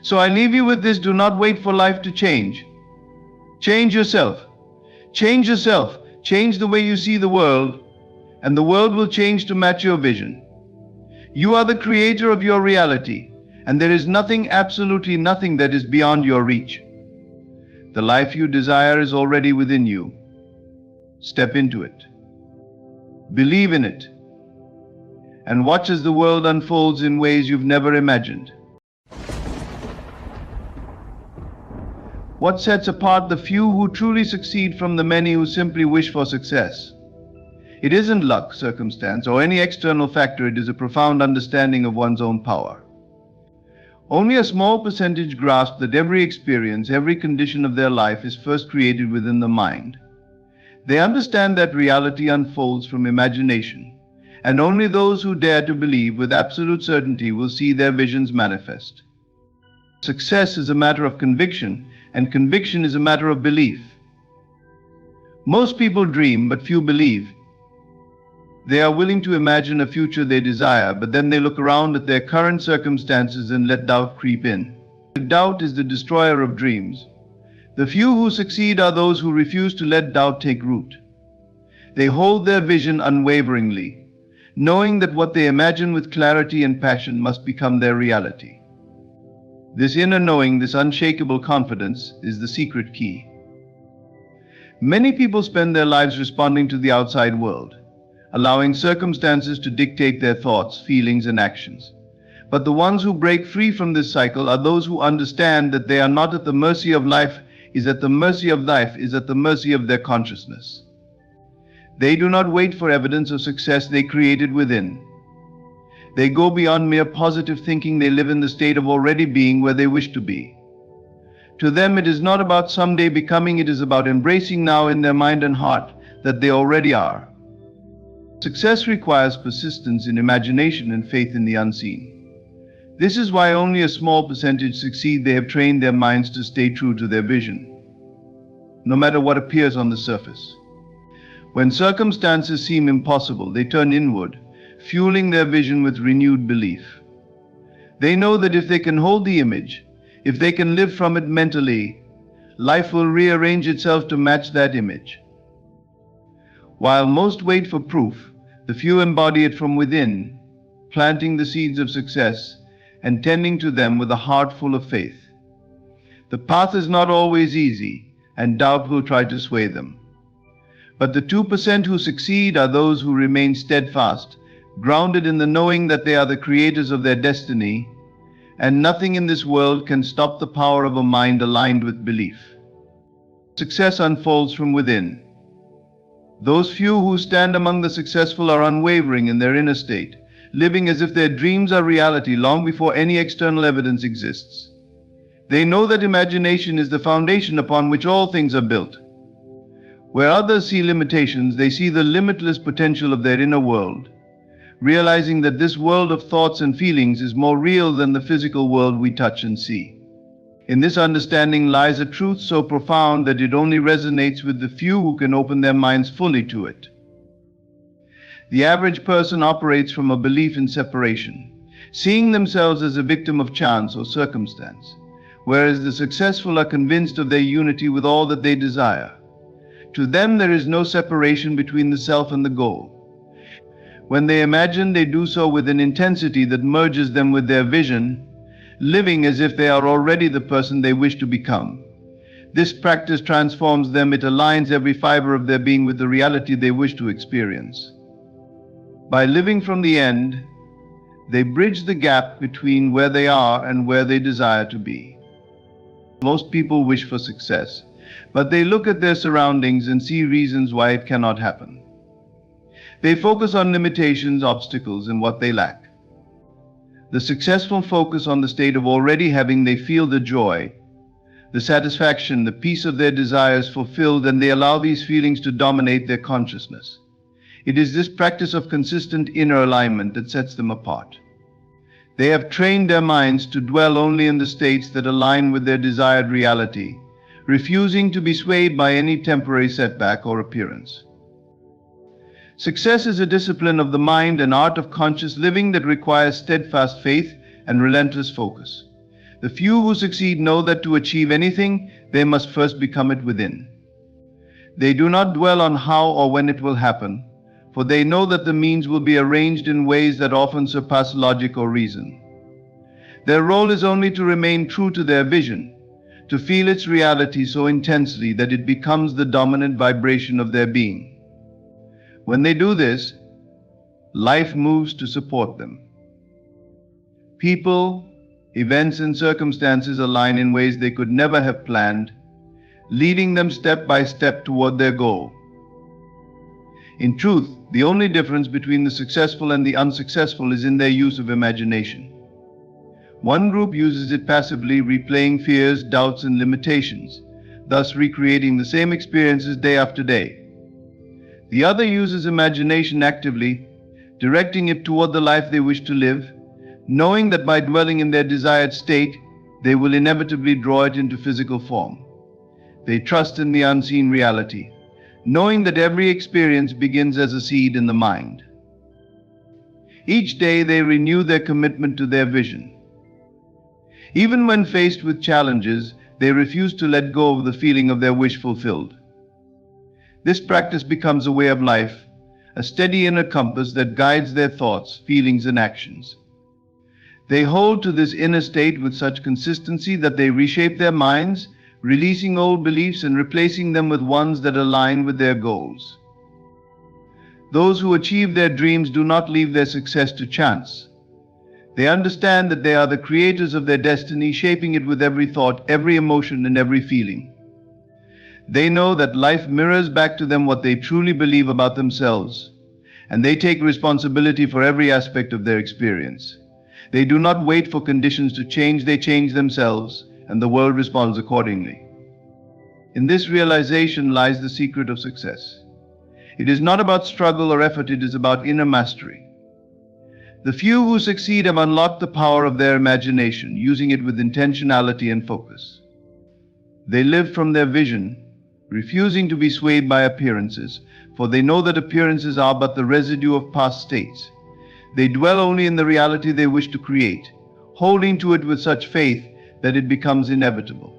So I leave you with this: do not wait for life to change. Change yourself. Change yourself. Change the way you see the world, and the world will change to match your vision. You are the creator of your reality, and there is nothing, absolutely nothing, that is beyond your reach. The life you desire is already within you. Step into it. Believe in it. And watch as the world unfolds in ways you've never imagined. What sets apart the few who truly succeed from the many who simply wish for success? It isn't luck, circumstance, or any external factor. It is a profound understanding of one's own power. Only a small percentage grasp that every experience, every condition of their life is first created within the mind. They understand that reality unfolds from imagination, and only those who dare to believe with absolute certainty will see their visions manifest. Success is a matter of conviction, and conviction is a matter of belief. Most people dream, but few believe. They are willing to imagine a future they desire, but then they look around at their current circumstances and let doubt creep in. Doubt is the destroyer of dreams. The few who succeed are those who refuse to let doubt take root. They hold their vision unwaveringly, knowing that what they imagine with clarity and passion must become their reality. This inner knowing, this unshakable confidence, is the secret key. Many people spend their lives responding to the outside world, allowing circumstances to dictate their thoughts, feelings, and actions. But the ones who break free from this cycle are those who understand that they are not at the mercy of life, is at the mercy of their consciousness. They do not wait for evidence of success they created within. They go beyond mere positive thinking. They live in the state of already being where they wish to be. To them, it is not about someday becoming, it is about embracing now in their mind and heart that they already are. Success requires persistence in imagination and faith in the unseen. This is why only a small percentage succeed. They have trained their minds to stay true to their vision, no matter what appears on the surface. When circumstances seem impossible, they turn inward, fueling their vision with renewed belief. They know that if they can hold the image, if they can live from it mentally, life will rearrange itself to match that image. While most wait for proof, the few embody it from within, planting the seeds of success and tending to them with a heart full of faith. The path is not always easy, and doubt will try to sway them. But the 2% who succeed are those who remain steadfast, grounded in the knowing that they are the creators of their destiny, and nothing in this world can stop the power of a mind aligned with belief. Success unfolds from within. Those few who stand among the successful are unwavering in their inner state, living as if their dreams are reality long before any external evidence exists. They know that imagination is the foundation upon which all things are built. Where others see limitations, they see the limitless potential of their inner world, realizing that this world of thoughts and feelings is more real than the physical world we touch and see. In this understanding lies a truth so profound that it only resonates with the few who can open their minds fully to it. The average person operates from a belief in separation, seeing themselves as a victim of chance or circumstance, whereas the successful are convinced of their unity with all that they desire. To them, there is no separation between the self and the goal. When they imagine, they do so with an intensity that merges them with their vision, living as if they are already the person they wish to become. This practice transforms them. It aligns every fiber of their being with the reality they wish to experience. By living from the end, they bridge the gap between where they are and where they desire to be. Most people wish for success, but they look at their surroundings and see reasons why it cannot happen. They focus on limitations, obstacles, and what they lack. The successful focus on the state of already having. They feel the joy, the satisfaction, the peace of their desires fulfilled, and they allow these feelings to dominate their consciousness. It is this practice of consistent inner alignment that sets them apart. They have trained their minds to dwell only in the states that align with their desired reality, refusing to be swayed by any temporary setback or appearance. Success is a discipline of the mind, an art of conscious living that requires steadfast faith and relentless focus. The few who succeed know that to achieve anything, they must first become it within. They do not dwell on how or when it will happen, for they know that the means will be arranged in ways that often surpass logic or reason. Their role is only to remain true to their vision, to feel its reality so intensely that it becomes the dominant vibration of their being. When they do this, life moves to support them. People, events, and circumstances align in ways they could never have planned, leading them step by step toward their goal. In truth, the only difference between the successful and the unsuccessful is in their use of imagination. One group uses it passively, replaying fears, doubts, and limitations, thus recreating the same experiences day after day. The other uses imagination actively, directing it toward the life they wish to live, knowing that by dwelling in their desired state, they will inevitably draw it into physical form. They trust in the unseen reality, knowing that every experience begins as a seed in the mind. Each day they renew their commitment to their vision. Even when faced with challenges, they refuse to let go of the feeling of their wish fulfilled. This practice becomes a way of life, a steady inner compass that guides their thoughts, feelings, and actions. They hold to this inner state with such consistency that they reshape their minds, releasing old beliefs and replacing them with ones that align with their goals. Those who achieve their dreams do not leave their success to chance. They understand that they are the creators of their destiny, shaping it with every thought, every emotion, and every feeling. They know that life mirrors back to them what they truly believe about themselves, and they take responsibility for every aspect of their experience. They do not wait for conditions to change, they change themselves, and the world responds accordingly. In this realization lies the secret of success. It is not about struggle or effort, it is about inner mastery. The few who succeed have unlocked the power of their imagination, using it with intentionality and focus. They live from their vision, refusing to be swayed by appearances, for they know that appearances are but the residue of past states. They dwell only in the reality they wish to create, holding to it with such faith that it becomes inevitable.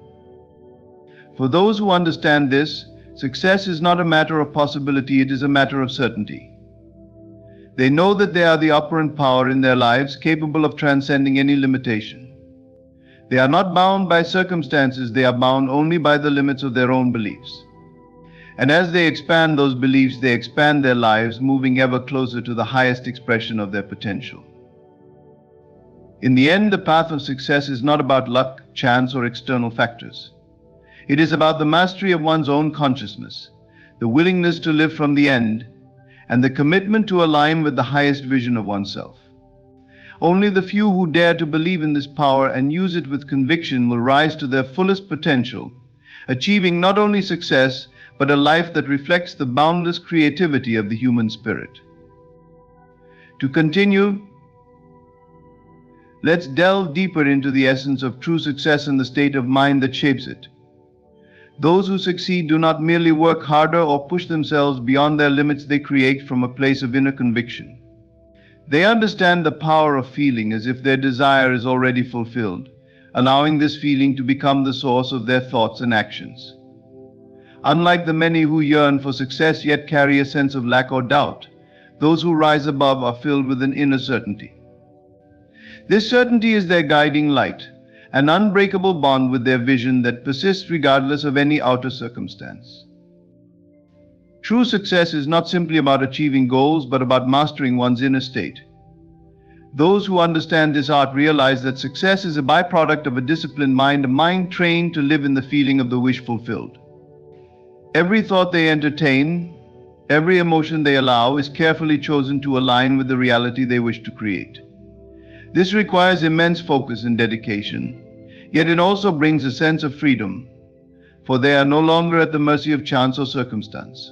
For those who understand this, success is not a matter of possibility, it is a matter of certainty. They know that they are the operant power in their lives, capable of transcending any limitation. They are not bound by circumstances, they are bound only by the limits of their own beliefs. And as they expand those beliefs, they expand their lives, moving ever closer to the highest expression of their potential. In the end, the path of success is not about luck, chance, or external factors. It is about the mastery of one's own consciousness, the willingness to live from the end, and the commitment to align with the highest vision of oneself. Only the few who dare to believe in this power and use it with conviction will rise to their fullest potential, achieving not only success, but a life that reflects the boundless creativity of the human spirit. To continue, let's delve deeper into the essence of true success and the state of mind that shapes it. Those who succeed do not merely work harder or push themselves beyond their limits, they create from a place of inner conviction. They understand the power of feeling as if their desire is already fulfilled, allowing this feeling to become the source of their thoughts and actions. Unlike the many who yearn for success yet carry a sense of lack or doubt, those who rise above are filled with an inner certainty. This certainty is their guiding light, an unbreakable bond with their vision that persists regardless of any outer circumstance. True success is not simply about achieving goals, but about mastering one's inner state. Those who understand this art realize that success is a byproduct of a disciplined mind, a mind trained to live in the feeling of the wish fulfilled. Every thought they entertain, every emotion they allow is carefully chosen to align with the reality they wish to create. This requires immense focus and dedication, yet it also brings a sense of freedom, for they are no longer at the mercy of chance or circumstance.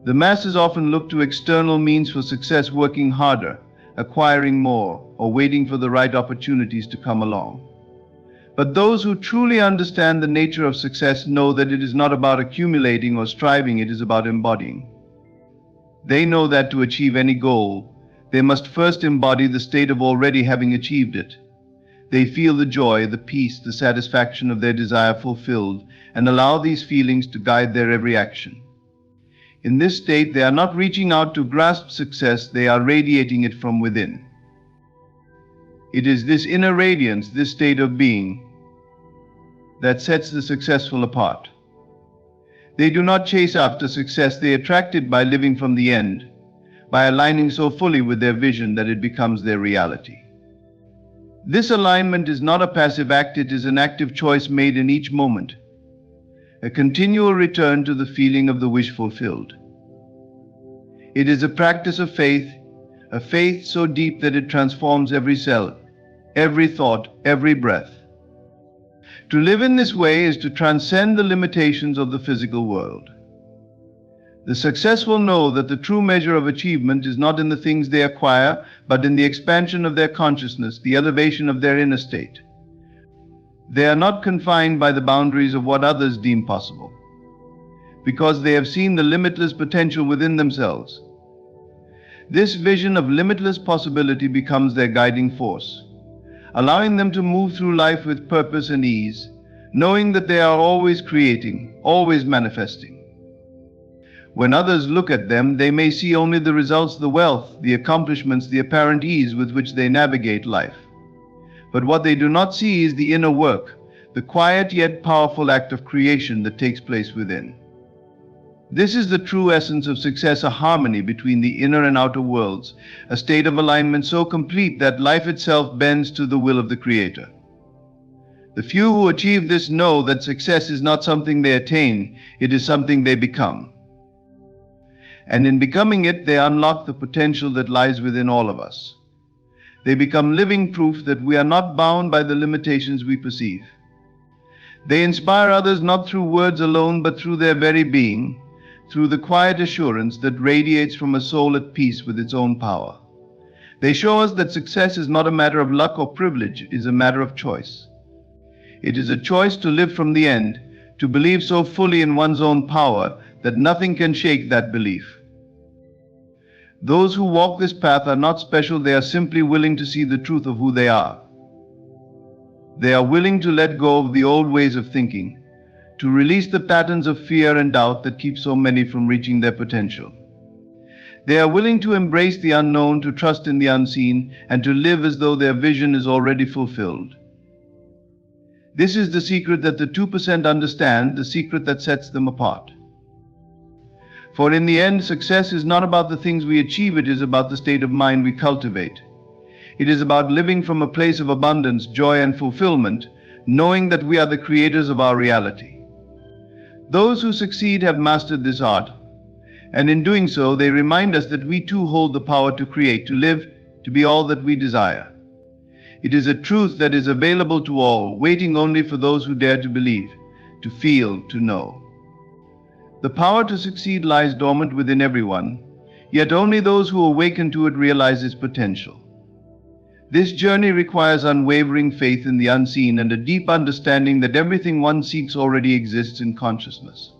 The masses often look to external means for success, working harder, acquiring more, or waiting for the right opportunities to come along. But those who truly understand the nature of success know that it is not about accumulating or striving, it is about embodying. They know that to achieve any goal, they must first embody the state of already having achieved it. They feel the joy, the peace, the satisfaction of their desire fulfilled, and allow these feelings to guide their every action. In this state, they are not reaching out to grasp success, they are radiating it from within. It is this inner radiance, this state of being, that sets the successful apart. They do not chase after success, they attract it by living from the end, by aligning so fully with their vision that it becomes their reality. This alignment is not a passive act, it is an active choice made in each moment, a continual return to the feeling of the wish fulfilled. It is a practice of faith, a faith so deep that it transforms every cell, every thought, every breath. To live in this way is to transcend the limitations of the physical world. The successful know that the true measure of achievement is not in the things they acquire, but in the expansion of their consciousness, the elevation of their inner state. They are not confined by the boundaries of what others deem possible, because they have seen the limitless potential within themselves. This vision of limitless possibility becomes their guiding force, allowing them to move through life with purpose and ease, knowing that they are always creating, always manifesting. When others look at them, they may see only the results, the wealth, the accomplishments, the apparent ease with which they navigate life. But what they do not see is the inner work, the quiet yet powerful act of creation that takes place within. This is the true essence of success, a harmony between the inner and outer worlds, a state of alignment so complete that life itself bends to the will of the Creator. The few who achieve this know that success is not something they attain, it is something they become. And in becoming it, they unlock the potential that lies within all of us. They become living proof that we are not bound by the limitations we perceive. They inspire others not through words alone, but through their very being, through the quiet assurance that radiates from a soul at peace with its own power. They show us that success is not a matter of luck or privilege, it is a matter of choice. It is a choice to live from the end, to believe so fully in one's own power that nothing can shake that belief. Those who walk this path are not special, they are simply willing to see the truth of who they are. They are willing to let go of the old ways of thinking, to release the patterns of fear and doubt that keep so many from reaching their potential. They are willing to embrace the unknown, to trust in the unseen, and to live as though their vision is already fulfilled. This is the secret that the 2% understand, the secret that sets them apart. For in the end, success is not about the things we achieve, it is about the state of mind we cultivate. It is about living from a place of abundance, joy, and fulfillment, knowing that we are the creators of our reality. Those who succeed have mastered this art, and in doing so, they remind us that we too hold the power to create, to live, to be all that we desire. It is a truth that is available to all, waiting only for those who dare to believe, to feel, to know. The power to succeed lies dormant within everyone, yet only those who awaken to it realize its potential. This journey requires unwavering faith in the unseen and a deep understanding that everything one seeks already exists in consciousness.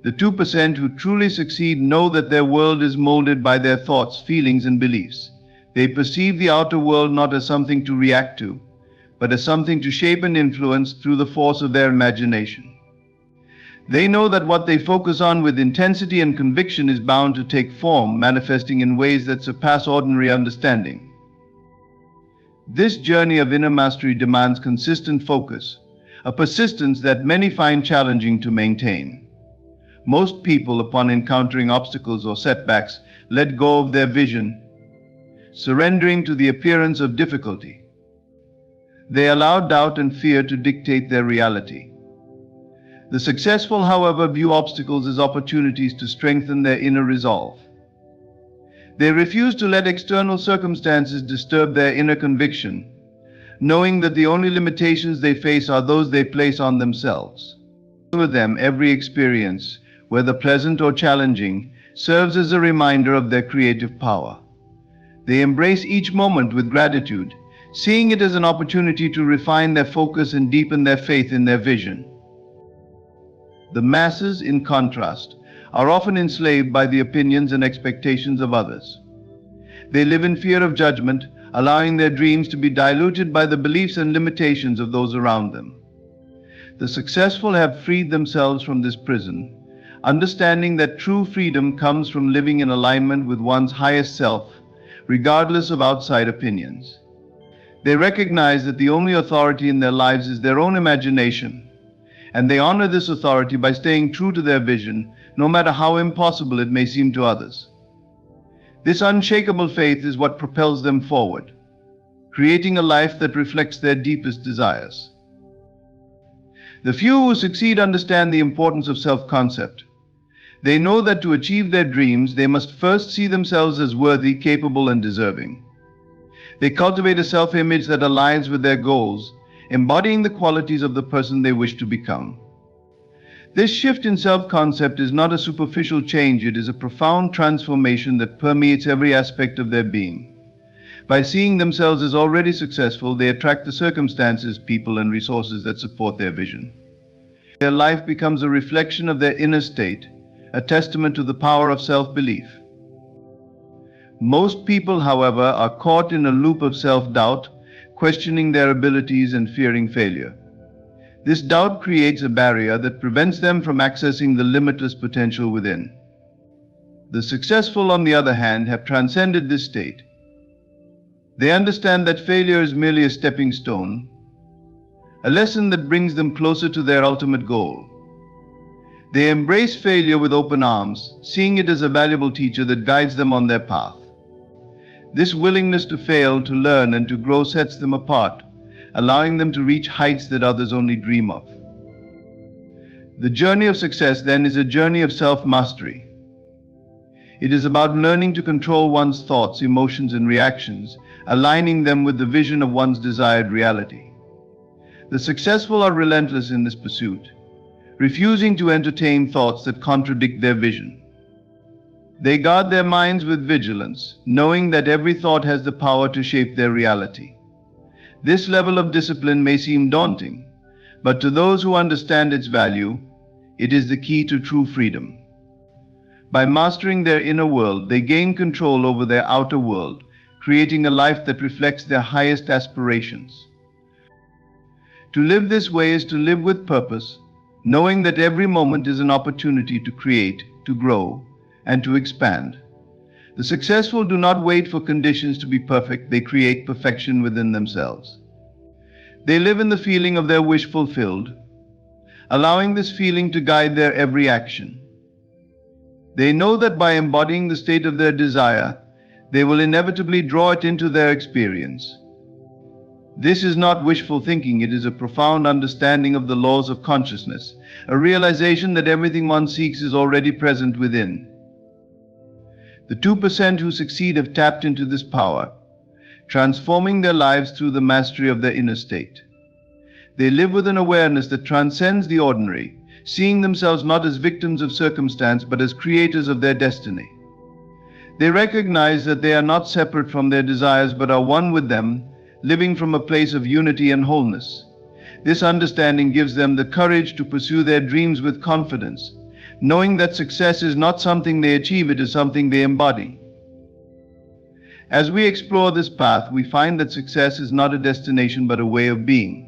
The 2% who truly succeed know that their world is molded by their thoughts, feelings, and beliefs. They perceive the outer world not as something to react to, but as something to shape and influence through the force of their imagination. They know that what they focus on with intensity and conviction is bound to take form, manifesting in ways that surpass ordinary understanding. This journey of inner mastery demands consistent focus, a persistence that many find challenging to maintain. Most people, upon encountering obstacles or setbacks, let go of their vision, surrendering to the appearance of difficulty. They allow doubt and fear to dictate their reality. The successful, however, view obstacles as opportunities to strengthen their inner resolve. They refuse to let external circumstances disturb their inner conviction, knowing that the only limitations they face are those they place on themselves. For them, every experience, whether pleasant or challenging, serves as a reminder of their creative power. They embrace each moment with gratitude, seeing it as an opportunity to refine their focus and deepen their faith in their vision. The masses, in contrast, are often enslaved by the opinions and expectations of others. They live in fear of judgment, allowing their dreams to be diluted by the beliefs and limitations of those around them. The successful have freed themselves from this prison, understanding that true freedom comes from living in alignment with one's highest self, regardless of outside opinions. They recognize that the only authority in their lives is their own imagination, and they honor this authority by staying true to their vision, no matter how impossible it may seem to others. This unshakable faith is what propels them forward, creating a life that reflects their deepest desires. The few who succeed understand the importance of self-concept. They know that to achieve their dreams, they must first see themselves as worthy, capable, and deserving. They cultivate a self-image that aligns with their goals, embodying the qualities of the person they wish to become. This shift in self-concept is not a superficial change, it is a profound transformation that permeates every aspect of their being. By seeing themselves as already successful, they attract the circumstances, people, and resources that support their vision. Their life becomes a reflection of their inner state, a testament to the power of self-belief. Most people, however, are caught in a loop of self-doubt, questioning their abilities and fearing failure. This doubt creates a barrier that prevents them from accessing the limitless potential within. The successful, on the other hand, have transcended this state. They understand that failure is merely a stepping stone, a lesson that brings them closer to their ultimate goal. They embrace failure with open arms, seeing it as a valuable teacher that guides them on their path. This willingness to fail, to learn, and to grow sets them apart, allowing them to reach heights that others only dream of. The journey of success, then, is a journey of self-mastery. It is about learning to control one's thoughts, emotions, and reactions, aligning them with the vision of one's desired reality. The successful are relentless in this pursuit, refusing to entertain thoughts that contradict their vision. They guard their minds with vigilance, knowing that every thought has the power to shape their reality. This level of discipline may seem daunting, but to those who understand its value, it is the key to true freedom. By mastering their inner world, they gain control over their outer world, creating a life that reflects their highest aspirations. To live this way is to live with purpose, knowing that every moment is an opportunity to create, to grow, and to expand. The successful do not wait for conditions to be perfect, they create perfection within themselves. They live in the feeling of their wish fulfilled, allowing this feeling to guide their every action. They know that by embodying the state of their desire, they will inevitably draw it into their experience. This is not wishful thinking, it is a profound understanding of the laws of consciousness, a realization that everything one seeks is already present within. The 2% who succeed have tapped into this power, transforming their lives through the mastery of their inner state. They live with an awareness that transcends the ordinary, seeing themselves not as victims of circumstance but as creators of their destiny. They recognize that they are not separate from their desires but are one with them, living from a place of unity and wholeness. This understanding gives them the courage to pursue their dreams with confidence, knowing that success is not something they achieve, it is something they embody. As we explore this path, we find that success is not a destination but a way of being.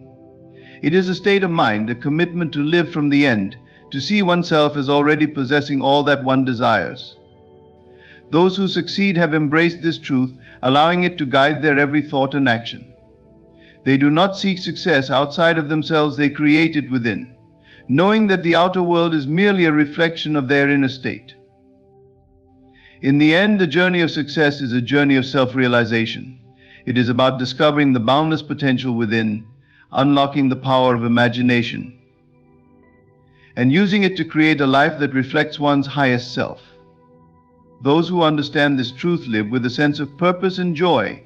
It is a state of mind, a commitment to live from the end, to see oneself as already possessing all that one desires. Those who succeed have embraced this truth, allowing it to guide their every thought and action. They do not seek success outside of themselves, they create it within, knowing that the outer world is merely a reflection of their inner state. In the end, the journey of success is a journey of self-realization. It is about discovering the boundless potential within, unlocking the power of imagination, and using it to create a life that reflects one's highest self. Those who understand this truth live with a sense of purpose and joy,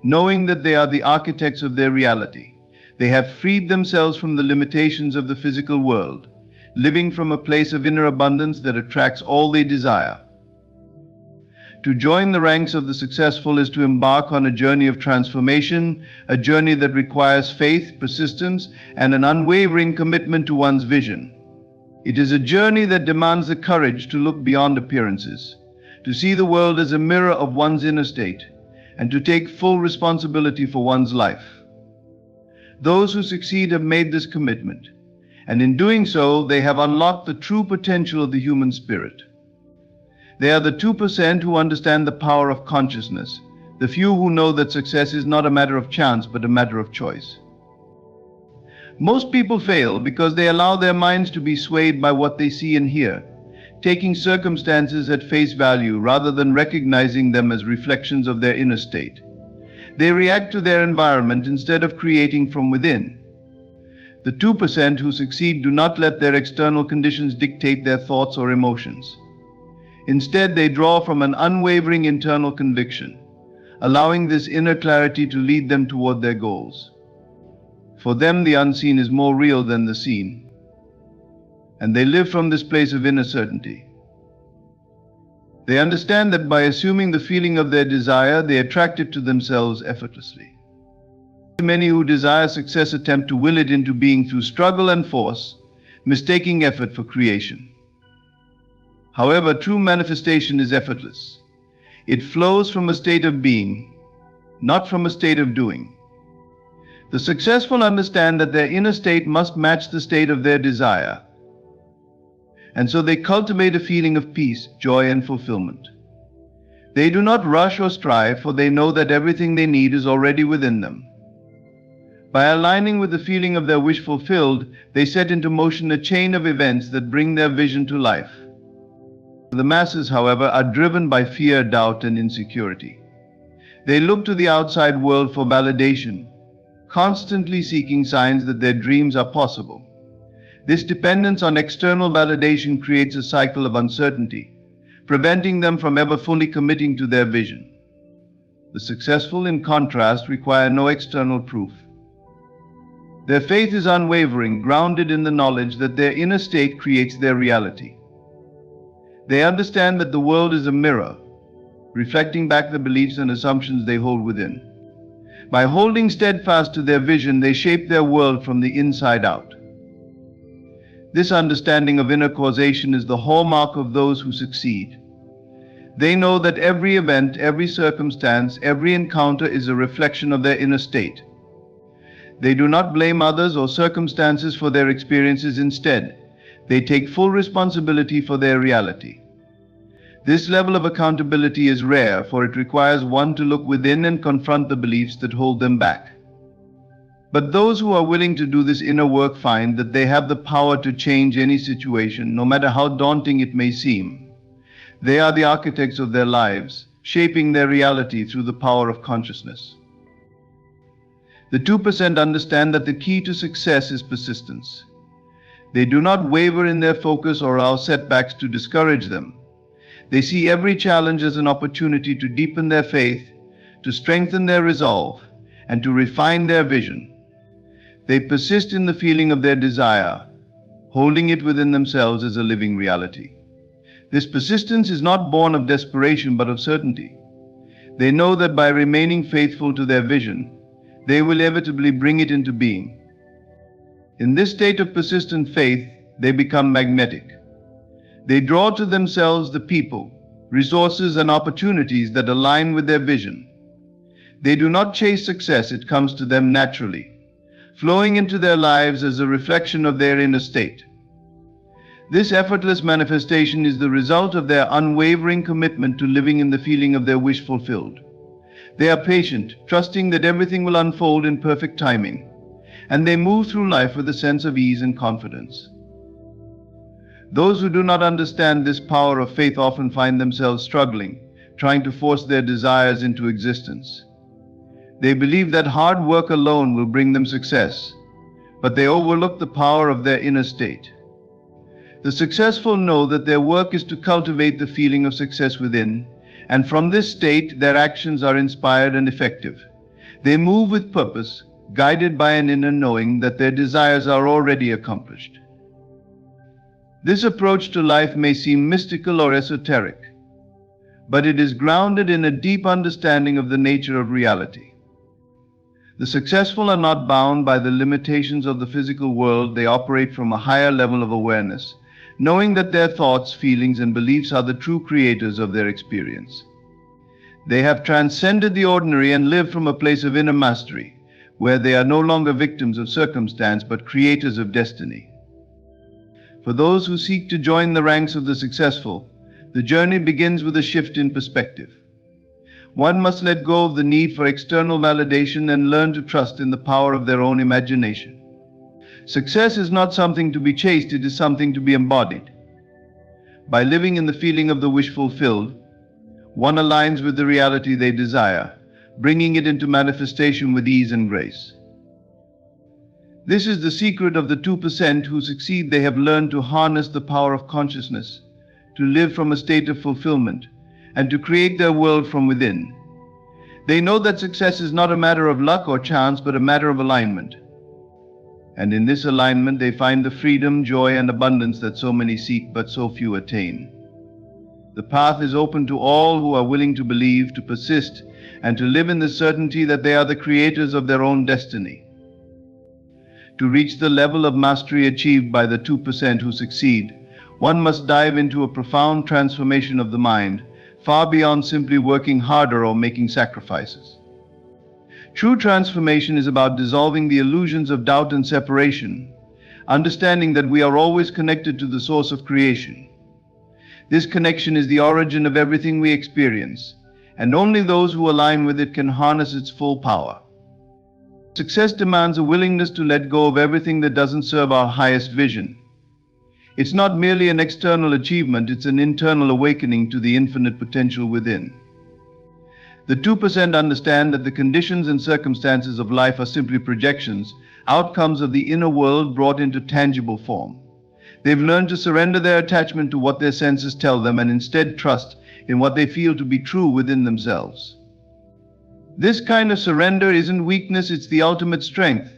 knowing that they are the architects of their reality. They have freed themselves from the limitations of the physical world, living from a place of inner abundance that attracts all they desire. To join the ranks of the successful is to embark on a journey of transformation, a journey that requires faith, persistence, and an unwavering commitment to one's vision. It is a journey that demands the courage to look beyond appearances, to see the world as a mirror of one's inner state, and to take full responsibility for one's life. Those who succeed have made this commitment, and in doing so, they have unlocked the true potential of the human spirit. They are the 2% who understand the power of consciousness, the few who know that success is not a matter of chance but a matter of choice. Most people fail because they allow their minds to be swayed by what they see and hear, taking circumstances at face value rather than recognizing them as reflections of their inner state. They react to their environment instead of creating from within. The 2% who succeed do not let their external conditions dictate their thoughts or emotions. Instead, they draw from an unwavering internal conviction, allowing this inner clarity to lead them toward their goals. For them, the unseen is more real than the seen, and they live from this place of inner certainty. They understand that by assuming the feeling of their desire, they attract it to themselves effortlessly. Many who desire success attempt to will it into being through struggle and force, mistaking effort for creation. However, true manifestation is effortless. It flows from a state of being, not from a state of doing. The successful understand that their inner state must match the state of their desire, and so they cultivate a feeling of peace, joy, and fulfillment. They do not rush or strive, for they know that everything they need is already within them. By aligning with the feeling of their wish fulfilled, they set into motion a chain of events that bring their vision to life. The masses, however, are driven by fear, doubt, and insecurity. They look to the outside world for validation, constantly seeking signs that their dreams are possible. This dependence on external validation creates a cycle of uncertainty, preventing them from ever fully committing to their vision. The successful, in contrast, require no external proof. Their faith is unwavering, grounded in the knowledge that their inner state creates their reality. They understand that the world is a mirror, reflecting back the beliefs and assumptions they hold within. By holding steadfast to their vision, they shape their world from the inside out. This understanding of inner causation is the hallmark of those who succeed. They know that every event, every circumstance, every encounter is a reflection of their inner state. They do not blame others or circumstances for their experiences. Instead, they take full responsibility for their reality. This level of accountability is rare, for it requires one to look within and confront the beliefs that hold them back. But those who are willing to do this inner work find that they have the power to change any situation, no matter how daunting it may seem. They are the architects of their lives, shaping their reality through the power of consciousness. The 2% understand that the key to success is persistence. They do not waver in their focus or allow setbacks to discourage them. They see every challenge as an opportunity to deepen their faith, to strengthen their resolve, and to refine their vision. They persist in the feeling of their desire, holding it within themselves as a living reality. This persistence is not born of desperation but of certainty. They know that by remaining faithful to their vision, they will inevitably bring it into being. In this state of persistent faith, they become magnetic. They draw to themselves the people, resources, and opportunities that align with their vision. They do not chase success, it comes to them naturally, flowing into their lives as a reflection of their inner state. This effortless manifestation is the result of their unwavering commitment to living in the feeling of their wish fulfilled. They are patient, trusting that everything will unfold in perfect timing, and they move through life with a sense of ease and confidence. Those who do not understand this power of faith often find themselves struggling, trying to force their desires into existence. They believe that hard work alone will bring them success, but they overlook the power of their inner state. The successful know that their work is to cultivate the feeling of success within, and from this state their actions are inspired and effective. They move with purpose, guided by an inner knowing that their desires are already accomplished. This approach to life may seem mystical or esoteric, but it is grounded in a deep understanding of the nature of reality. The successful are not bound by the limitations of the physical world. They operate from a higher level of awareness, knowing that their thoughts, feelings, and beliefs are the true creators of their experience. They have transcended the ordinary and live from a place of inner mastery, where they are no longer victims of circumstance but creators of destiny. For those who seek to join the ranks of the successful, the journey begins with a shift in perspective. One must let go of the need for external validation and learn to trust in the power of their own imagination. Success is not something to be chased, it is something to be embodied. By living in the feeling of the wish fulfilled, one aligns with the reality they desire, bringing it into manifestation with ease and grace. This is the secret of the 2% who succeed. They have learned to harness the power of consciousness, to live from a state of fulfillment, and to create their world from within. They know that success is not a matter of luck or chance, but a matter of alignment. And in this alignment, they find the freedom, joy, and abundance that so many seek, but so few attain. The path is open to all who are willing to believe, to persist, and to live in the certainty that they are the creators of their own destiny. To reach the level of mastery achieved by the 2% who succeed, one must dive into a profound transformation of the mind, far beyond simply working harder or making sacrifices. True transformation is about dissolving the illusions of doubt and separation, understanding that we are always connected to the source of creation. This connection is the origin of everything we experience, and only those who align with it can harness its full power. Success demands a willingness to let go of everything that doesn't serve our highest vision. It's not merely an external achievement, it's an internal awakening to the infinite potential within. The 2% understand that the conditions and circumstances of life are simply projections, outcomes of the inner world brought into tangible form. They've learned to surrender their attachment to what their senses tell them and instead trust in what they feel to be true within themselves. This kind of surrender isn't weakness, it's the ultimate strength,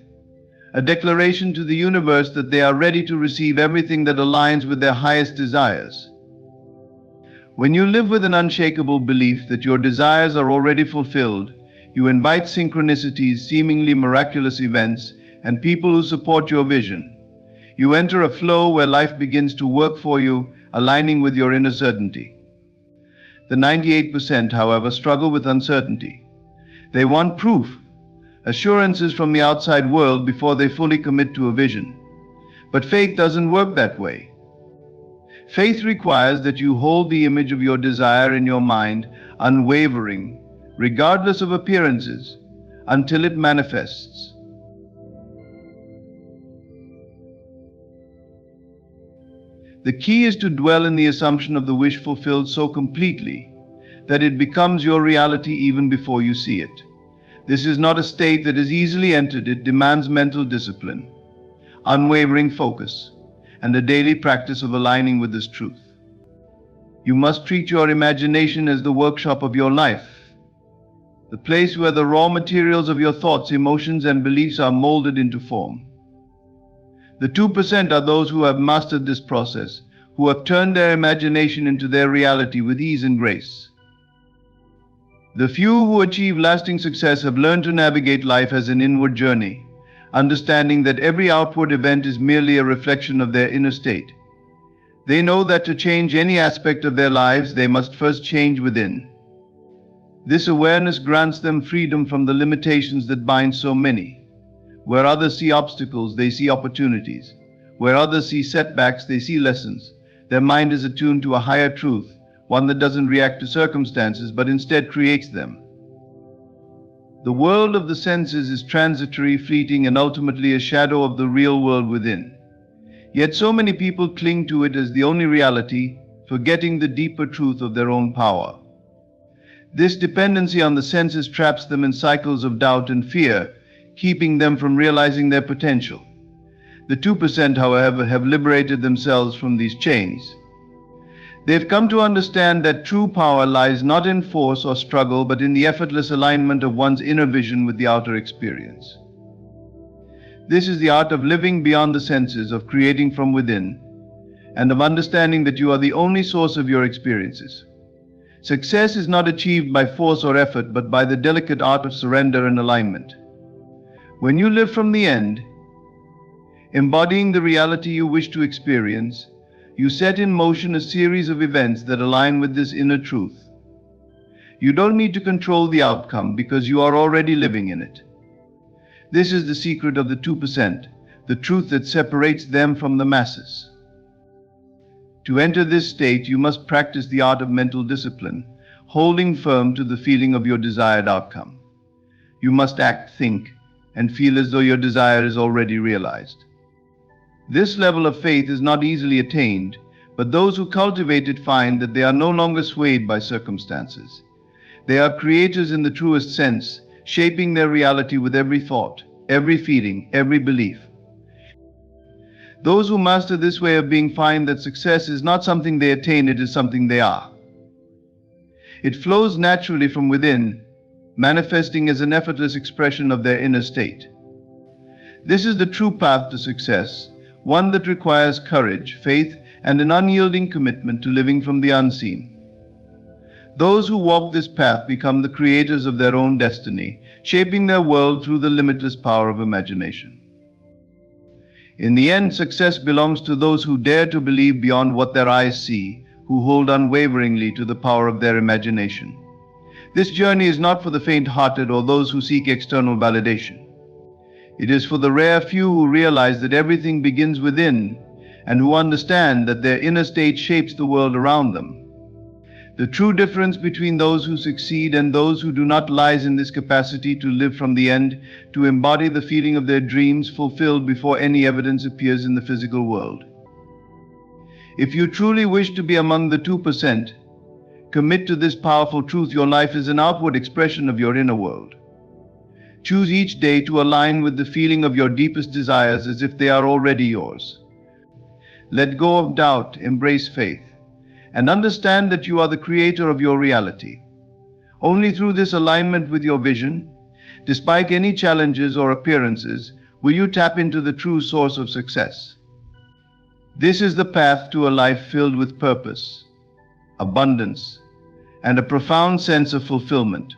a declaration to the universe that they are ready to receive everything that aligns with their highest desires. When you live with an unshakable belief that your desires are already fulfilled, you invite synchronicities, seemingly miraculous events, and people who support your vision. You enter a flow where life begins to work for you, aligning with your inner certainty. The 98%, however, struggle with uncertainty. They want proof, assurances from the outside world before they fully commit to a vision. But faith doesn't work that way. Faith requires that you hold the image of your desire in your mind, unwavering, regardless of appearances, until it manifests. The key is to dwell in the assumption of the wish fulfilled so completely that it becomes your reality even before you see it. This is not a state that is easily entered. It demands mental discipline, unwavering focus, and a daily practice of aligning with this truth. You must treat your imagination as the workshop of your life, the place where the raw materials of your thoughts, emotions, and beliefs are molded into form. The 2% are those who have mastered this process, who have turned their imagination into their reality with ease and grace. The few who achieve lasting success have learned to navigate life as an inward journey, understanding that every outward event is merely a reflection of their inner state. They know that to change any aspect of their lives, they must first change within. This awareness grants them freedom from the limitations that bind so many. Where others see obstacles, they see opportunities. Where others see setbacks, they see lessons. Their mind is attuned to a higher truth, one that doesn't react to circumstances, but instead creates them. The world of the senses is transitory, fleeting, and ultimately a shadow of the real world within. Yet so many people cling to it as the only reality, forgetting the deeper truth of their own power. This dependency on the senses traps them in cycles of doubt and fear, keeping them from realizing their potential. The 2%, however, have liberated themselves from these chains. They've come to understand that true power lies not in force or struggle, but in the effortless alignment of one's inner vision with the outer experience. This is the art of living beyond the senses, of creating from within, and of understanding that you are the only source of your experiences. Success is not achieved by force or effort, but by the delicate art of surrender and alignment. When you live from the end, embodying the reality you wish to experience, you set in motion a series of events that align with this inner truth. You don't need to control the outcome because you are already living in it. This is the secret of the 2%, the truth that separates them from the masses. To enter this state, you must practice the art of mental discipline, holding firm to the feeling of your desired outcome. You must act, think, and feel as though your desire is already realized. This level of faith is not easily attained, but those who cultivate it find that they are no longer swayed by circumstances. They are creators in the truest sense, shaping their reality with every thought, every feeling, every belief. Those who master this way of being find that success is not something they attain, it is something they are. It flows naturally from within, manifesting as an effortless expression of their inner state. This is the true path to success, one that requires courage, faith, and an unyielding commitment to living from the unseen. Those who walk this path become the creators of their own destiny, shaping their world through the limitless power of imagination. In the end, success belongs to those who dare to believe beyond what their eyes see, who hold unwaveringly to the power of their imagination. This journey is not for the faint-hearted or those who seek external validation. It is for the rare few who realize that everything begins within and who understand that their inner state shapes the world around them. The true difference between those who succeed and those who do not lies in this capacity to live from the end, to embody the feeling of their dreams fulfilled before any evidence appears in the physical world. If you truly wish to be among the 2%, commit to this powerful truth: your life is an outward expression of your inner world. Choose each day to align with the feeling of your deepest desires as if they are already yours. Let go of doubt, embrace faith, and understand that you are the creator of your reality. Only through this alignment with your vision, despite any challenges or appearances, will you tap into the true source of success. This is the path to a life filled with purpose, abundance, and a profound sense of fulfillment.